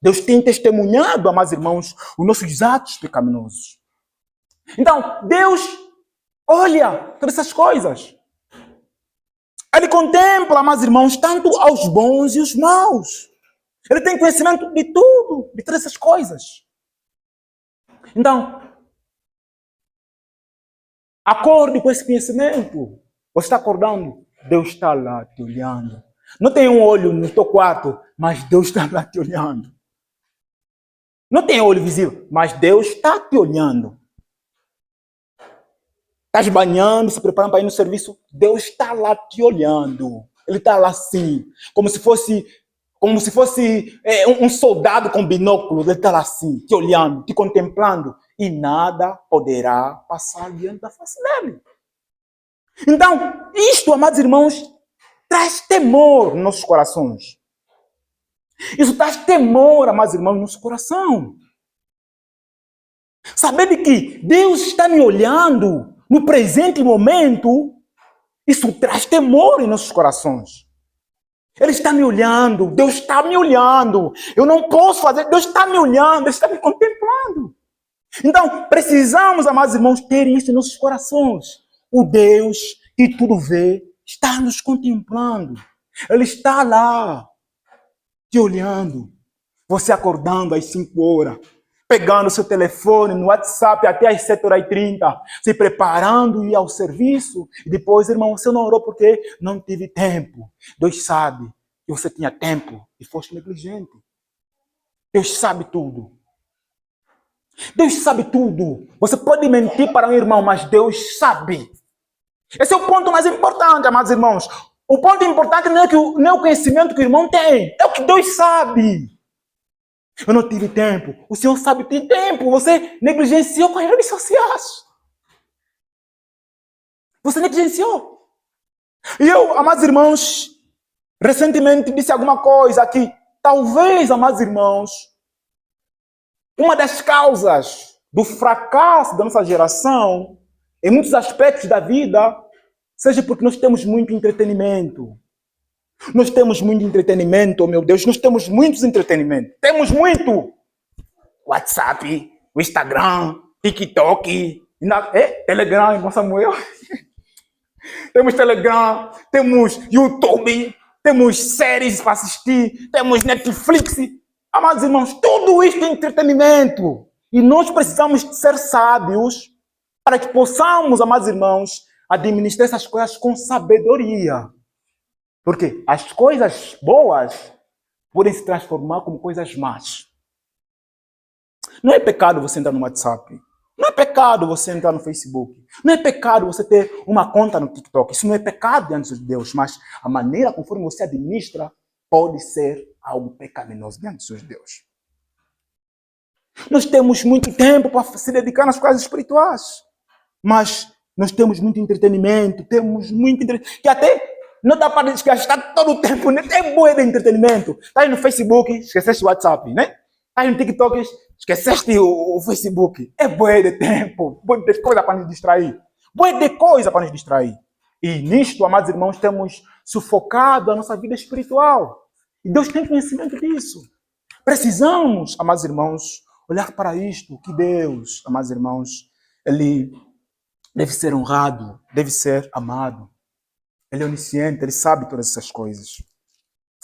Deus tem testemunhado, amados irmãos, os nossos atos pecaminosos. Então, Deus olha todas essas coisas. Ele contempla, amados irmãos, tanto aos bons e os maus. Ele tem conhecimento de tudo, de todas essas coisas. Então, acorde com esse conhecimento. Você está acordando, Deus está lá te olhando. Não tem um olho no teu quarto, mas Deus está lá te olhando. Não tem olho visível, mas Deus está te olhando. Estás banhando, se preparando para ir no serviço, Deus está lá te olhando. Ele está lá assim, como se fosse um soldado com binóculo. Ele está lá assim, te olhando, te contemplando, e nada poderá passar diante da face dele. Então, isto, amados irmãos, traz temor nos nossos corações. Isso traz temor, amados irmãos, no nosso coração. Saber de que Deus está me olhando no presente momento, isso traz temor em nossos corações. Ele está me olhando, Deus está me olhando. Eu não posso fazer, Deus está me olhando, Ele está me contemplando. Então, precisamos, amados irmãos, ter isso em nossos corações. O Deus que tudo vê está nos contemplando. Ele está lá, te olhando. Você acordando às 5 horas, pegando seu telefone no WhatsApp até às 7h30, se preparando e ir ao serviço. E depois, irmão, você não orou porque não teve tempo. Deus sabe que você tinha tempo e foste negligente. Deus sabe tudo. Deus sabe tudo. Você pode mentir para um irmão, mas Deus sabe. Esse é o ponto mais importante, amados irmãos. O ponto importante não é o conhecimento que o irmão tem, é o que Deus sabe. Eu não tive tempo. O Senhor sabe que tem tempo. Você negligenciou com as redes sociais. Você negligenciou. E eu, amados irmãos, recentemente disse alguma coisa que talvez, amados irmãos, uma das causas do fracasso da nossa geração, em muitos aspectos da vida, seja porque nós temos muito entretenimento. Nós temos muito entretenimento, oh meu Deus, nós temos muitos entretenimentos. Temos muito. WhatsApp, o Instagram, TikTok, Telegram, irmão Samuel. Temos Telegram, temos YouTube, temos séries para assistir, temos Netflix. Amados irmãos, tudo isso é entretenimento. E nós precisamos ser sábios para que possamos, amados irmãos, administrar essas coisas com sabedoria. Porque as coisas boas podem se transformar como coisas más. Não é pecado você entrar no WhatsApp. Não é pecado você entrar no Facebook. Não é pecado você ter uma conta no TikTok. Isso não é pecado diante de Deus. Mas a maneira conforme você administra pode ser algo pecaminoso diante de Deus. Nós temos muito tempo para se dedicar nas coisas espirituais. Mas nós temos muito entretenimento. Que até não dá para gastar todo o tempo, né? Tem boa de entretenimento. Está aí no Facebook, esqueceste o WhatsApp, né? Está aí no TikTok, esqueceste o Facebook. É boa de tempo, boa de coisa para nos distrair. Boa de coisa para nos distrair. E nisto, amados irmãos, temos sufocado a nossa vida espiritual. E Deus tem conhecimento disso. Precisamos, amados irmãos, olhar para isto, que Deus, amados irmãos, Ele deve ser honrado, deve ser amado. Ele é onisciente, Ele sabe todas essas coisas.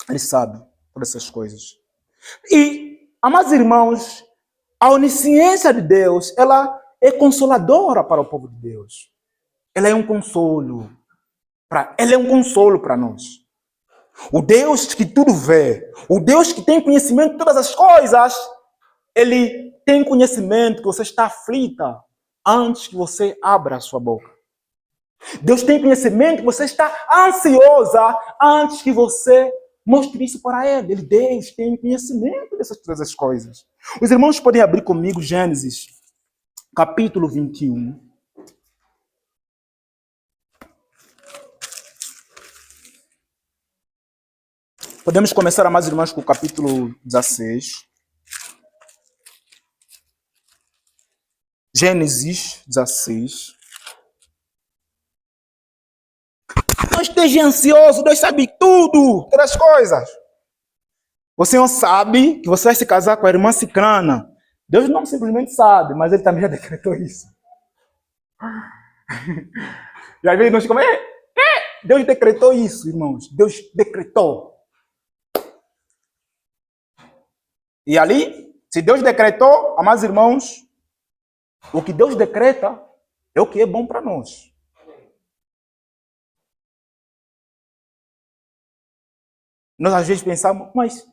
Ele sabe todas essas coisas. E, amados irmãos, a onisciência de Deus, ela é consoladora para o povo de Deus. Ela é um consolo. Ela é um consolo para nós. O Deus que tudo vê, o Deus que tem conhecimento de todas as coisas, Ele tem conhecimento que você está aflita antes que você abra a sua boca. Deus tem conhecimento que você está ansiosa antes que você mostre isso para Ele. Deus tem conhecimento dessas todas as coisas. Os irmãos podem abrir comigo Gênesis, capítulo 21. Podemos começar, amados irmãos, com o capítulo 16. Gênesis 16. Não esteja ansioso, Deus sabe tudo, todas as coisas. O Senhor sabe que você vai se casar com a irmã Cicrana. Deus não simplesmente sabe, mas Ele também já decretou isso. E às vezes nós ficamos, Deus decretou isso, irmãos. Deus decretou. E ali, se Deus decretou, amados irmãos, o que Deus decreta é o que é bom para nós. Nós às vezes pensamos, mas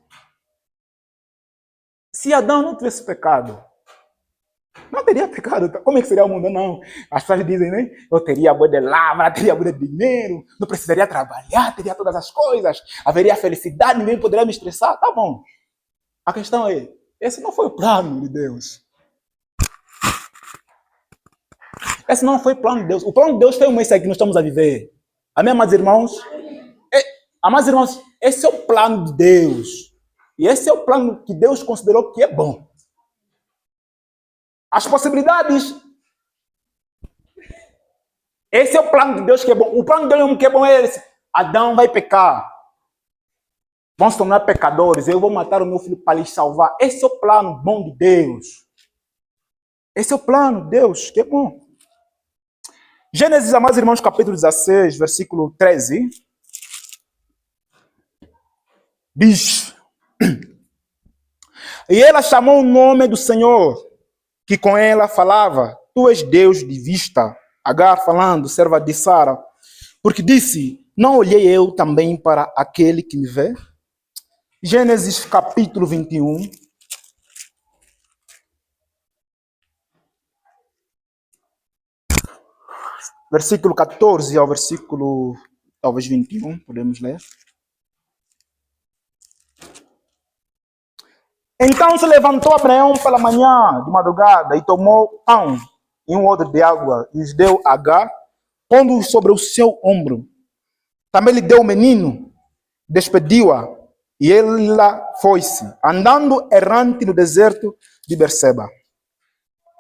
se Adão não tivesse pecado, não teria pecado. Como é que seria o mundo? Não. As pessoas dizem, né? Eu teria boa de lavra, teria boa de dinheiro, não precisaria trabalhar, teria todas as coisas, haveria felicidade, ninguém poderia me estressar. Tá bom. A questão é, esse não foi o plano de Deus. Esse não foi o plano de Deus. O plano de Deus foi esse que nós estamos a viver. Amém, amados irmãos? Amados irmãos, esse é o plano de Deus. E esse é o plano que Deus considerou que é bom. As possibilidades. Esse é o plano de Deus que é bom. O plano de Deus que é bom é esse. Adão vai pecar. Vão se tornar pecadores. Eu vou matar o meu filho para lhes salvar. Esse é o plano bom de Deus. Esse é o plano de Deus que é bom. Gênesis, amados irmãos, capítulo 16, versículo 13. Diz: E ela chamou o nome do Senhor, que com ela falava: Tu és Deus de vista. Agar falando, serva de Sara, porque disse: Não olhei eu também para aquele que me vê? Gênesis capítulo 21. Versículo 14 ao versículo, talvez 21, podemos ler. Então se levantou Abraão pela manhã de madrugada e tomou pão e um odre de água e os deu a Agar, pondo-o sobre o seu ombro. Também lhe deu o menino, despediu-a e ela foi-se, andando errante no deserto de Berseba.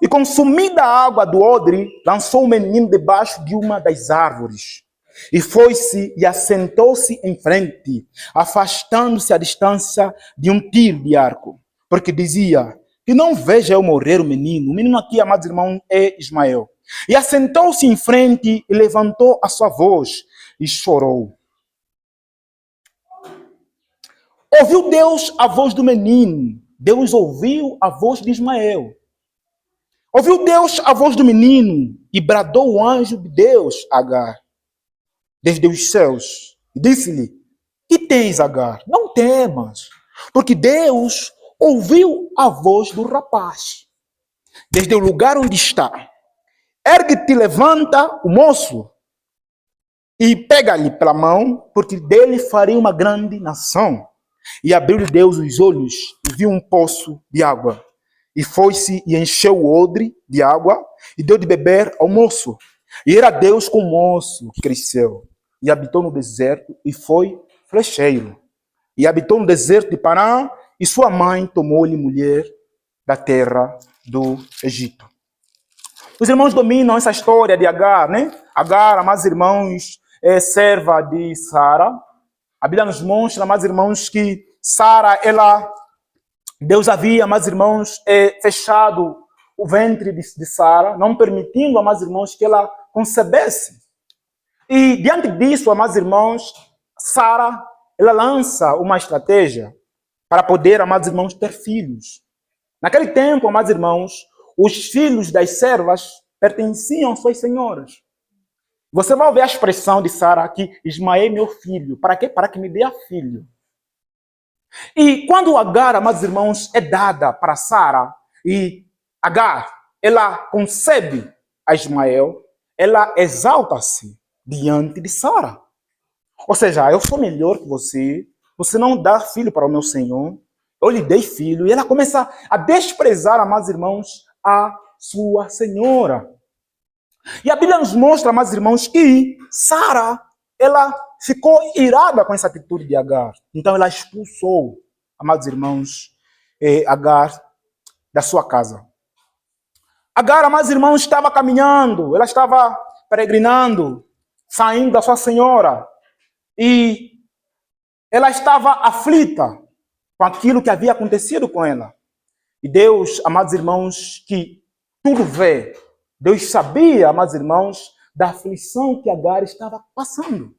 E consumida a água do odre, lançou o menino debaixo de uma das árvores. E foi-se e assentou-se em frente, afastando-se à distância de um tiro de arco. Porque dizia: que não veja eu morrer o menino. O menino aqui, amados irmãos, é Ismael. E assentou-se em frente e levantou a sua voz e chorou. Ouviu Deus a voz do menino. Deus ouviu a voz de Ismael. Ouviu Deus a voz do menino e bradou o anjo de Deus a Agar desde os céus. E disse-lhe: que tens, Agar? Não temas, porque Deus ouviu a voz do rapaz desde o lugar onde está. Ergue-te, levanta o moço e pega-lhe pela mão, porque dele farei uma grande nação. E abriu-lhe Deus os olhos e viu um poço de água. E foi-se e encheu o odre de água e deu de beber ao moço. E era Deus com o moço que cresceu. E habitou no deserto e foi flecheiro. E habitou no deserto de Parã e sua mãe tomou-lhe mulher da terra do Egito. Os irmãos dominam essa história de Agar, né? Agar, amados irmãos, é serva de Sara. A Bíblia nos mostra, amados irmãos, que Sara, Deus havia, amados irmãos, fechado o ventre de Sara, não permitindo, amados irmãos, que ela concebesse. E diante disso, amados irmãos, Sara, ela lança uma estratégia para poder, amados irmãos, ter filhos. Naquele tempo, amados irmãos, os filhos das servas pertenciam às suas senhoras. Você vai ver a expressão de Sara aqui: Ismael, meu filho. Para quê? Para que me dê a filho. E quando Agar, amados irmãos, é dada para Sara, e Agar, ela concebe a Ismael, ela exalta-se diante de Sara. Ou seja, eu sou melhor que você, você não dá filho para o meu Senhor, eu lhe dei filho. E ela começa a desprezar, amados irmãos, a sua senhora. E a Bíblia nos mostra, amados irmãos, que Sara, ela ficou irada com essa atitude de Agar. Então ela expulsou, amados irmãos, Agar da sua casa. Agar, amados irmãos, estava caminhando, ela estava peregrinando, saindo da sua senhora. E ela estava aflita com aquilo que havia acontecido com ela. E Deus, amados irmãos, que tudo vê, Deus sabia, amados irmãos, da aflição que Agar estava passando.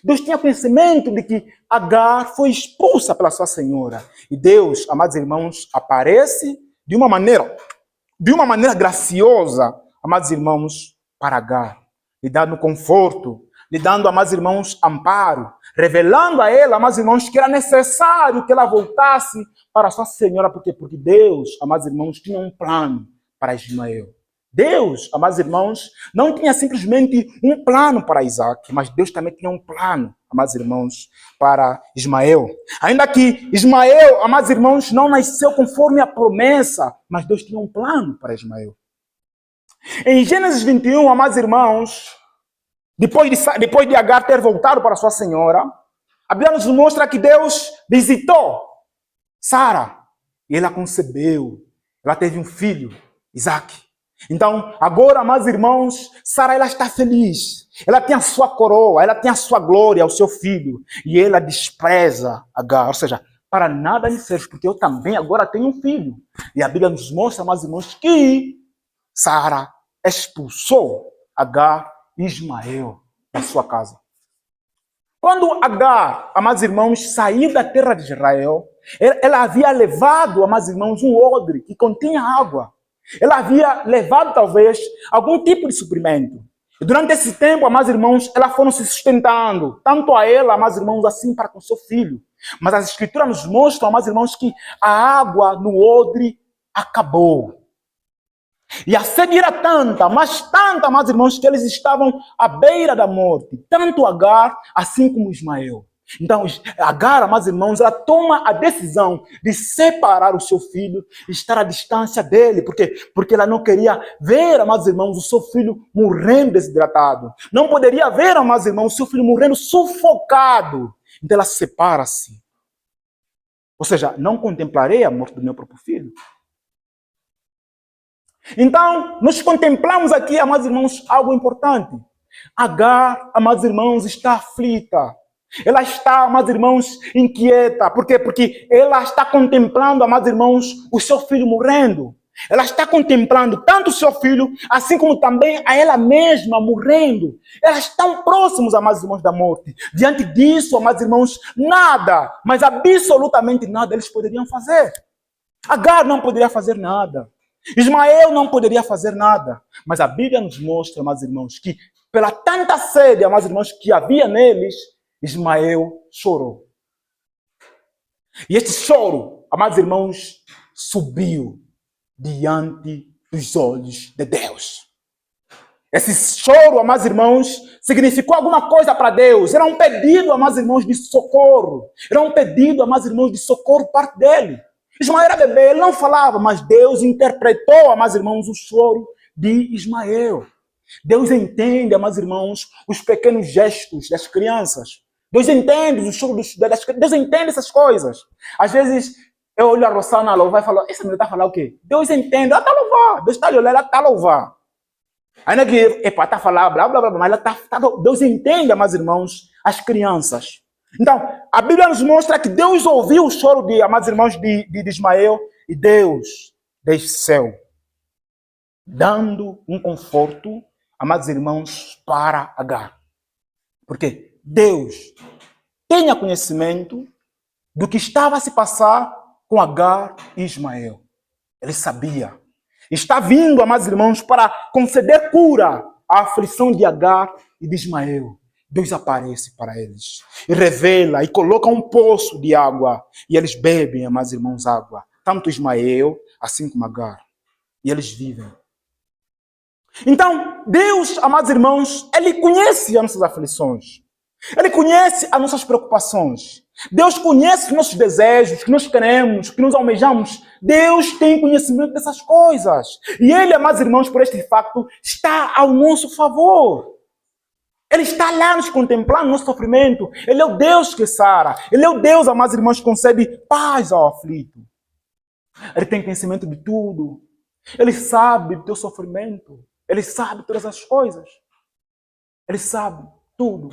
Deus tinha conhecimento de que Agar foi expulsa pela sua senhora. E Deus, amados irmãos, aparece de uma maneira graciosa, amados irmãos, para Agar, lhe dando conforto, lhe dando, amados irmãos, amparo, revelando a ela, amados irmãos, que era necessário que ela voltasse para a sua senhora, porque Deus, amados irmãos, tinha um plano para Ismael. Deus, amados irmãos, não tinha simplesmente um plano para Isaac, mas Deus também tinha um plano, amados irmãos, para Ismael. Ainda que Ismael, amados irmãos, não nasceu conforme a promessa, mas Deus tinha um plano para Ismael. Em Gênesis 21, amados irmãos, depois de Agar ter voltado para sua senhora, A Bíblia nos mostra que Deus visitou Sara e ela concebeu. Ela teve um filho, Isaac. Então, agora, meus irmãos, Sara ela está feliz. Ela tem a sua coroa, ela tem a sua glória, o seu filho. E ela despreza Agar. Ou seja, para nada me serve, porque eu também agora tenho um filho. E a Bíblia nos mostra, meus irmãos, que Sara expulsou Agar e Ismael da sua casa. Quando Agar, amados irmãos, saiu da terra de Israel, ela havia levado, amados irmãos, um odre que continha água. Ela havia levado, talvez, algum tipo de suprimento. E durante esse tempo, amados irmãos, elas foram se sustentando, tanto a ela, amados irmãos, assim para com seu filho. Mas as escrituras nos mostram, amados irmãos, que a água no odre acabou. E a sede era tanta, mas tanta, amados irmãos, que eles estavam à beira da morte. Tanto Agar, assim como Ismael. Então, Agar, amados irmãos, ela toma a decisão de separar o seu filho e estar à distância dele. Por quê? Porque ela não queria ver, amados irmãos, o seu filho morrendo desidratado. Não poderia ver, amados irmãos, o seu filho morrendo sufocado. Então, ela separa-se. Ou seja, não contemplarei a morte do meu próprio filho. Então, nós contemplamos aqui, amados irmãos, algo importante. Agar, amados irmãos, está aflita. Ela está, amados irmãos, inquieta. Por quê? Porque ela está contemplando, amados irmãos, o seu filho morrendo. Ela está contemplando tanto o seu filho, assim como também a ela mesma morrendo. Elas estão próximos, amados irmãos, da morte. Diante disso, amados irmãos, nada, mas absolutamente nada eles poderiam fazer. Agar não poderia fazer nada. Ismael não poderia fazer nada. Mas a Bíblia nos mostra, amados irmãos, que pela tanta sede, amados irmãos, que havia neles, Ismael chorou. E este choro, amados irmãos, subiu diante dos olhos de Deus. Esse choro, amados irmãos, significou alguma coisa para Deus. Era um pedido, amados irmãos, de socorro. Era um pedido, amados irmãos, de socorro por parte dele. Ismael era bebê, ele não falava, mas Deus interpretou, amados irmãos, o choro de Ismael. Deus entende, amados irmãos, os pequenos gestos das crianças. Deus entende o choro das crianças. Deus entende essas coisas. Às vezes, eu olho a Rosana, ela vai falar, essa mulher está falando o quê? Deus entende, ela está a louvar. Deus está a olhar, ela está a louvar. Ainda que, está a falar, blá, blá, blá, mas ela está, Deus entende, amados irmãos, as crianças. Então, a Bíblia nos mostra que Deus ouviu o choro de, amados irmãos, de Ismael, e Deus desceu, dando um conforto, amados irmãos, para Agar. Porque Deus tinha conhecimento do que estava a se passar com Agar e Ismael. Ele sabia. Está vindo, amados irmãos, para conceder cura à aflição de Agar e de Ismael. Deus aparece para eles e revela e coloca um poço de água e eles bebem, amados irmãos, água. Tanto Ismael, assim como Agar. E eles vivem. Então, Deus, amados irmãos, Ele conhece as nossas aflições. Ele conhece as nossas preocupações. Deus conhece os nossos desejos, que nós queremos, que nós almejamos. Deus tem conhecimento dessas coisas. E Ele, amados irmãos, por este facto, está ao nosso favor. Ele está lá nos contemplando, no nosso sofrimento. Ele é o Deus que sara. Ele é o Deus, amados irmãos, que concede paz ao aflito. Ele tem conhecimento de tudo. Ele sabe do teu sofrimento. Ele sabe todas as coisas. Ele sabe tudo.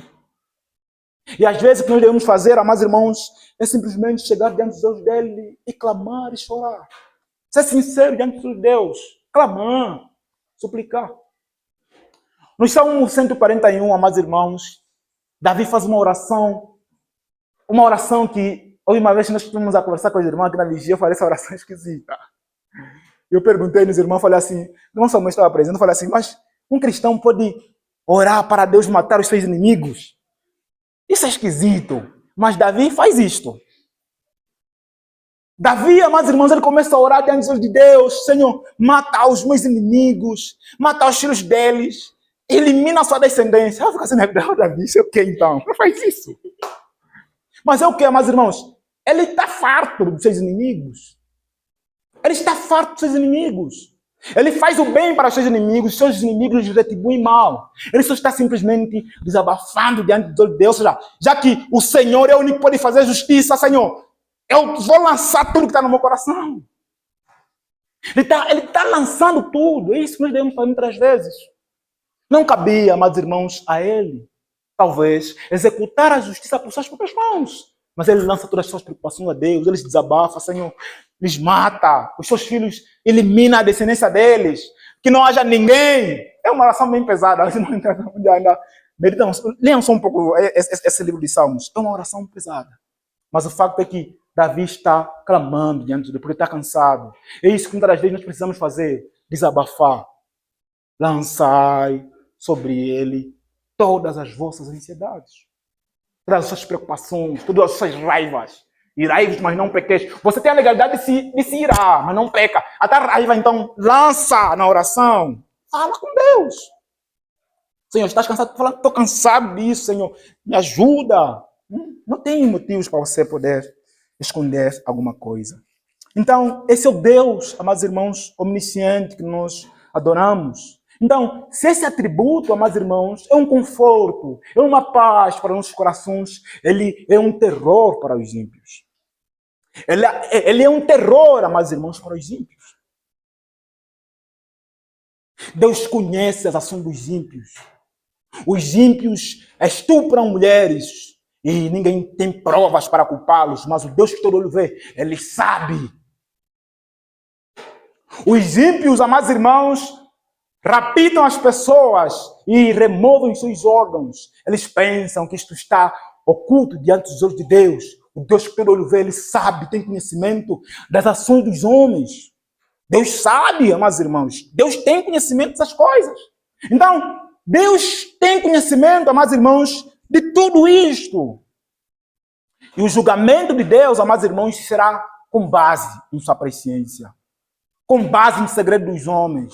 E às vezes o que nós devemos fazer, amados irmãos, é simplesmente chegar diante dos olhos dele e clamar e chorar. Ser sincero diante de Deus. Clamar, suplicar. No Salmo 141, amados irmãos, Davi faz uma oração que, hoje uma vez nós estávamos a conversar com os irmãos aqui na vigia, eu falei essa oração esquisita. Eu perguntei nos irmãos, falei assim, não só estava presente, eu falei assim, mas um cristão pode orar para Deus matar os seus inimigos? Isso é esquisito, mas Davi faz isto. Davi, amados irmãos, ele começa a orar diante de Deus, Senhor, mata os meus inimigos, mata os filhos deles, elimina a sua descendência. Eu fico assim, Davi, isso é o que então? Não faz isso. Mas é o que, amados irmãos? Ele está farto dos seus inimigos. Ele está farto dos seus inimigos. Ele faz o bem para os seus inimigos lhes retribuem mal. Ele só está simplesmente desabafando diante de Deus. Ou seja, já que o Senhor é o único que pode fazer justiça, Senhor, eu vou lançar tudo que está no meu coração. Ele está lançando tudo. É isso que nós devemos fazer muitas vezes. Não cabia, amados irmãos, a ele, talvez, executar a justiça por suas próprias mãos. Mas ele lança todas as suas preocupações a Deus. Ele se desabafa, Senhor, lhes mata. Os seus filhos, elimina a descendência deles. Que não haja ninguém. É uma oração bem pesada. Leiam só um pouco esse livro de Salmos. É uma oração pesada. Mas o fato é que Davi está clamando diante de Deus, porque está cansado. É isso que muitas das vezes nós precisamos fazer. Desabafar. Lançai sobre ele todas as vossas ansiedades. Todas as suas preocupações, todas as suas raivas. Irai-vos, mas não pequeis. Você tem a legalidade de se irar, mas não peca. Até a raiva, então, lança na oração. Fala com Deus. Senhor, estás cansado? Estou cansado disso, Senhor. Me ajuda. Não tem motivos para você poder esconder alguma coisa. Então, esse é o Deus, amados irmãos, omnisciente que nós adoramos. Então, se esse atributo, amados irmãos, é um conforto, é uma paz para nossos corações, ele é um terror para os ímpios. Ele é um terror, amados irmãos, para os ímpios. Deus conhece as ações dos ímpios. Os ímpios estupram mulheres e ninguém tem provas para culpá-los, mas o Deus que todo olho vê, ele sabe. Os ímpios, amados irmãos, raptam as pessoas e removem os seus órgãos. Eles pensam que isto está oculto diante dos olhos de Deus. O Deus que todo olho vê, ele sabe, tem conhecimento das ações dos homens. Deus sabe, amados irmãos. Deus tem conhecimento dessas coisas. Então, Deus tem conhecimento, amados irmãos, de tudo isto. E o julgamento de Deus, amados irmãos, será com base em sua presciência. Com base no segredo dos homens.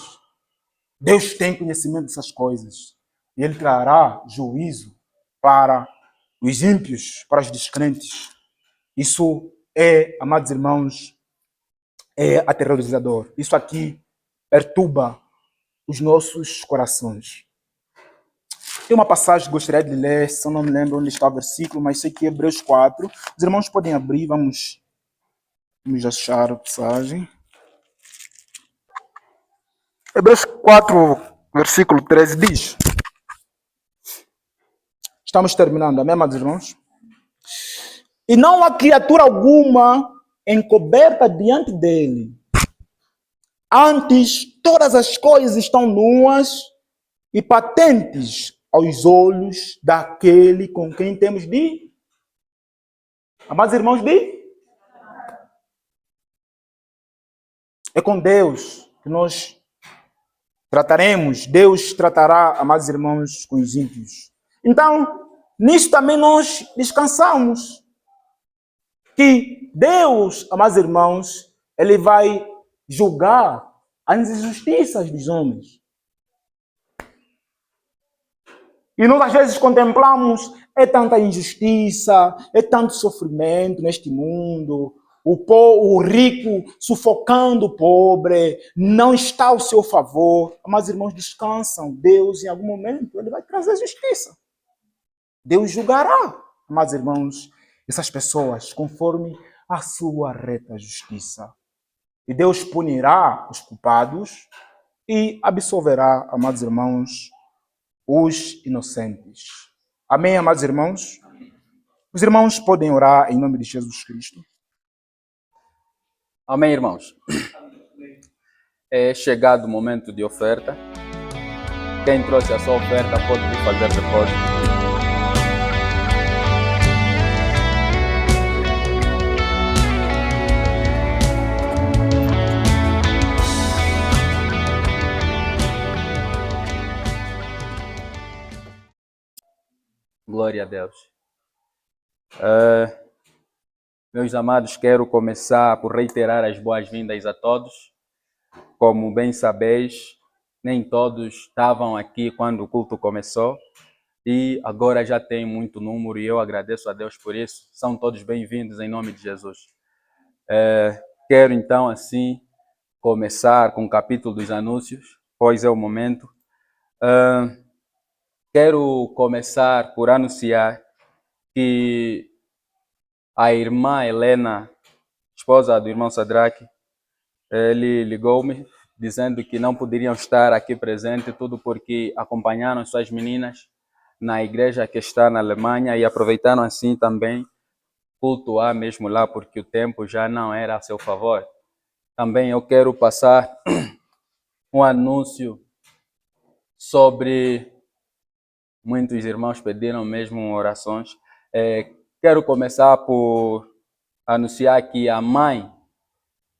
Deus tem conhecimento dessas coisas. E Ele trará juízo para os ímpios, para os descrentes. Isso é, amados irmãos, é aterrorizador. Isso aqui perturba os nossos corações. Tem uma passagem que gostaria de ler, se eu não me lembro onde está o versículo, mas sei que é Hebreus 4. Os irmãos podem abrir, vamos achar a passagem. Hebreus 4, versículo 13 diz. Estamos terminando, amém, amados irmãos? E não há criatura alguma encoberta diante dele. Antes, todas as coisas estão nuas e patentes aos olhos daquele com quem temos de... Amados irmãos, é com Deus que nós trataremos. Deus tratará, amados irmãos, com os ímpios. Então, nisso também nós descansamos. Que Deus, amados irmãos, Ele vai julgar as injustiças dos homens. E nós às vezes contemplamos, é tanta injustiça, é tanto sofrimento neste mundo, o rico sufocando o pobre, não está ao seu favor. Mas irmãos, descansam. Deus, em algum momento, Ele vai trazer justiça. Deus julgará, mas irmãos, essas pessoas conforme a sua reta justiça. E Deus punirá os culpados e absolverá, amados irmãos, os inocentes. Amém, amados irmãos? Os irmãos podem orar em nome de Jesus Cristo. Amém, irmãos? É chegado o momento de oferta. Quem trouxe a sua oferta pode vir fazer depósito. Glória a Deus. Meus amados, quero começar por reiterar as boas-vindas a todos. Como bem sabeis, nem todos estavam aqui quando o culto começou e agora já tem muito número e eu agradeço a Deus por isso. São todos bem-vindos em nome de Jesus. Quero então assim começar com o capítulo dos anúncios, pois é o momento. Quero começar por anunciar que a irmã Helena, esposa do irmão Sadraque, ele ligou-me dizendo que não poderiam estar aqui presentes, tudo porque acompanharam suas meninas na igreja que está na Alemanha e aproveitaram assim também cultuar mesmo lá, porque o tempo já não era a seu favor. Também eu quero passar um anúncio sobre... Muitos irmãos pediram mesmo orações. Quero começar por anunciar que a mãe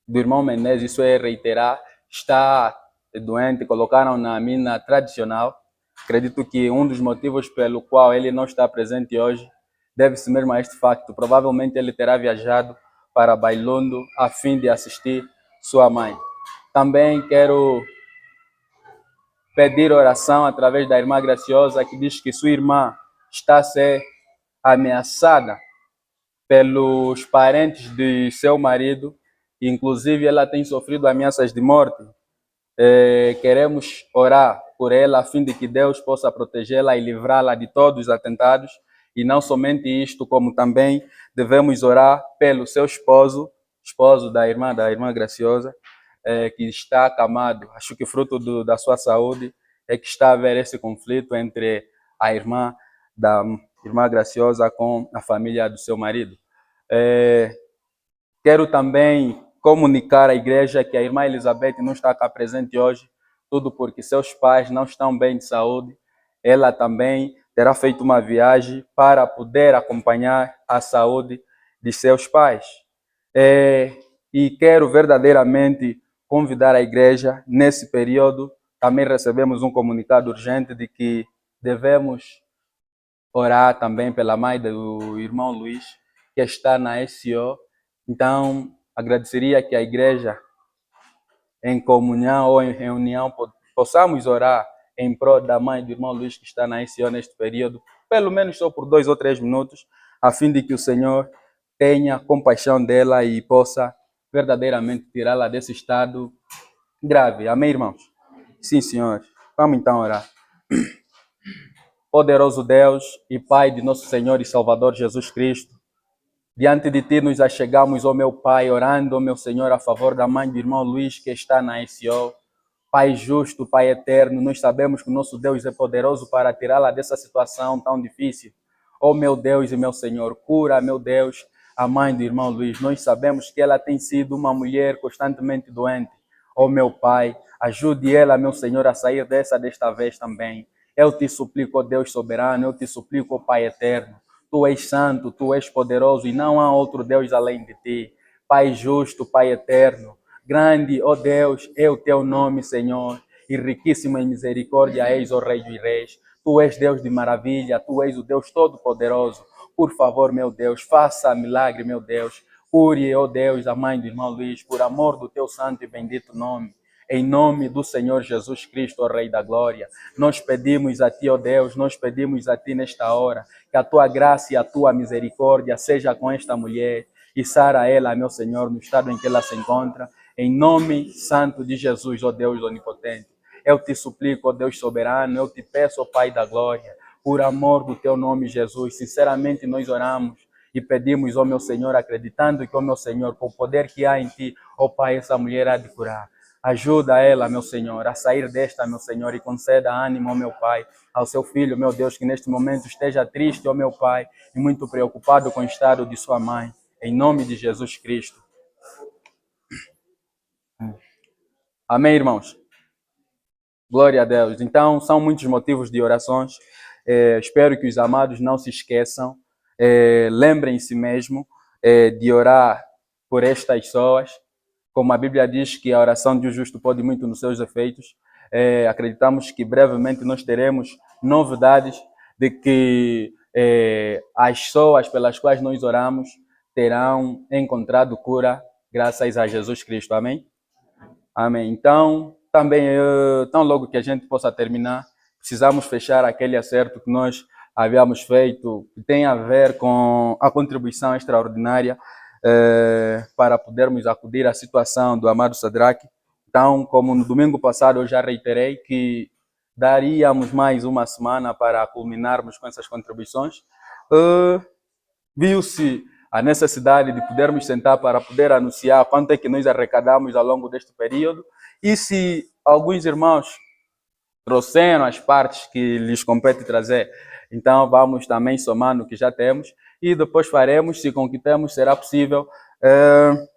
do irmão Menezes, isso é reiterar, está doente, colocaram na mina tradicional. Acredito que um dos motivos pelo qual ele não está presente hoje deve-se mesmo a este facto. Provavelmente ele terá viajado para Bailondo a fim de assistir sua mãe. Também quero pedir oração através da irmã Graciosa, que diz que sua irmã está a ser ameaçada pelos parentes de seu marido, inclusive ela tem sofrido ameaças de morte. Queremos orar por ela a fim de que Deus possa protegê-la e livrá-la de todos os atentados. E não somente isto, como também devemos orar pelo seu esposo da irmã Graciosa, que está acamado. Acho que fruto da sua saúde é que está a haver esse conflito entre a irmã Graciosa com a família do seu marido. Quero também comunicar à igreja que a irmã Elizabeth não está cá presente hoje, tudo porque seus pais não estão bem de saúde. Ela também terá feito uma viagem para poder acompanhar a saúde de seus pais. E quero verdadeiramente convidar a igreja, nesse período, também recebemos um comunicado urgente de que devemos orar também pela mãe do irmão Luiz, que está na SO. Então, agradeceria que a igreja, em comunhão ou em reunião, possamos orar em prol da mãe do irmão Luiz, que está na SO neste período, pelo menos só por 2 ou 3 minutos, a fim de que o Senhor tenha compaixão dela e possa verdadeiramente tirá-la desse estado grave. Amém, irmãos? Sim, Senhor. Vamos então orar. Poderoso Deus e Pai de nosso Senhor e Salvador Jesus Cristo, diante de Ti nos achegamos, ó meu Pai, orando, ó meu Senhor, a favor da mãe do irmão Luiz, que está na SO. Pai justo, Pai eterno, nós sabemos que o nosso Deus é poderoso para tirá-la dessa situação tão difícil. Ó meu Deus e meu Senhor, cura, meu Deus, a mãe do irmão Luiz. Nós sabemos que ela tem sido uma mulher constantemente doente. Ó meu Pai, ajude ela, meu Senhor, a sair desta vez também. Eu te suplico, ó Deus soberano, eu te suplico, ó Pai eterno. Tu és santo, Tu és poderoso e não há outro Deus além de Ti. Pai justo, Pai eterno, grande, ó Deus, é o Teu nome, Senhor, e riquíssimo em misericórdia és, ó Rei dos Reis. Tu és Deus de maravilha, Tu és o Deus Todo-Poderoso. Por favor, meu Deus, faça milagre, meu Deus. Cure, ó Deus, a mãe do irmão Luiz, por amor do Teu santo e bendito nome. Em nome do Senhor Jesus Cristo, ó Rei da Glória, nós pedimos a Ti, ó Deus, nós pedimos a Ti nesta hora, que a Tua graça e a Tua misericórdia seja com esta mulher e sara ela, meu Senhor, no estado em que ela se encontra, em nome santo de Jesus, ó Deus onipotente. Eu te suplico, ó Deus soberano, eu te peço, ó Pai da Glória, por amor do Teu nome, Jesus, sinceramente nós oramos e pedimos, ó meu Senhor, acreditando que, ó meu Senhor, com o poder que há em Ti, ó Pai, essa mulher há de curar. Ajuda ela, meu Senhor, a sair desta, meu Senhor, e conceda ânimo, ó meu Pai, ao seu filho, meu Deus, que neste momento esteja triste, ó meu Pai, e muito preocupado com o estado de sua mãe. Em nome de Jesus Cristo. Amém, irmãos? Glória a Deus. Então, são muitos motivos de orações. Espero que os amados não se esqueçam. Lembrem-se mesmo de orar por estas pessoas. Como a Bíblia diz que a oração de um justo pode muito nos seus efeitos, acreditamos que brevemente nós teremos novidades de que as pessoas pelas quais nós oramos terão encontrado cura graças a Jesus Cristo. Amém? Amém. Então, também, tão logo que a gente possa terminar, precisamos fechar aquele acerto que nós havíamos feito, que tem a ver com a contribuição extraordinária para podermos acudir à situação do amado Sadraque. Então, como no domingo passado eu já reiterei que daríamos mais uma semana para culminarmos com essas contribuições, viu-se a necessidade de podermos sentar para poder anunciar quanto é que nós arrecadamos ao longo deste período e se alguns irmãos trouxeram as partes que lhes compete trazer, então vamos também somando o que já temos e depois faremos, se com o que temos será possível,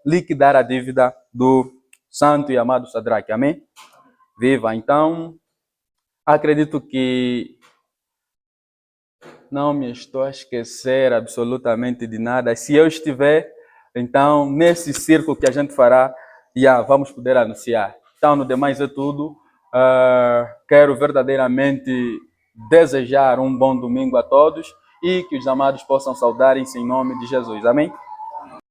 liquidar a dívida do santo e amado Sadraque. Amém? Viva! Então, acredito que não me estou a esquecer absolutamente de nada. Se eu estiver, então, nesse círculo que a gente fará, vamos poder anunciar. Então, no demais é tudo. Quero verdadeiramente desejar um bom domingo a todos e que os amados possam saudar em nome de Jesus. Amém?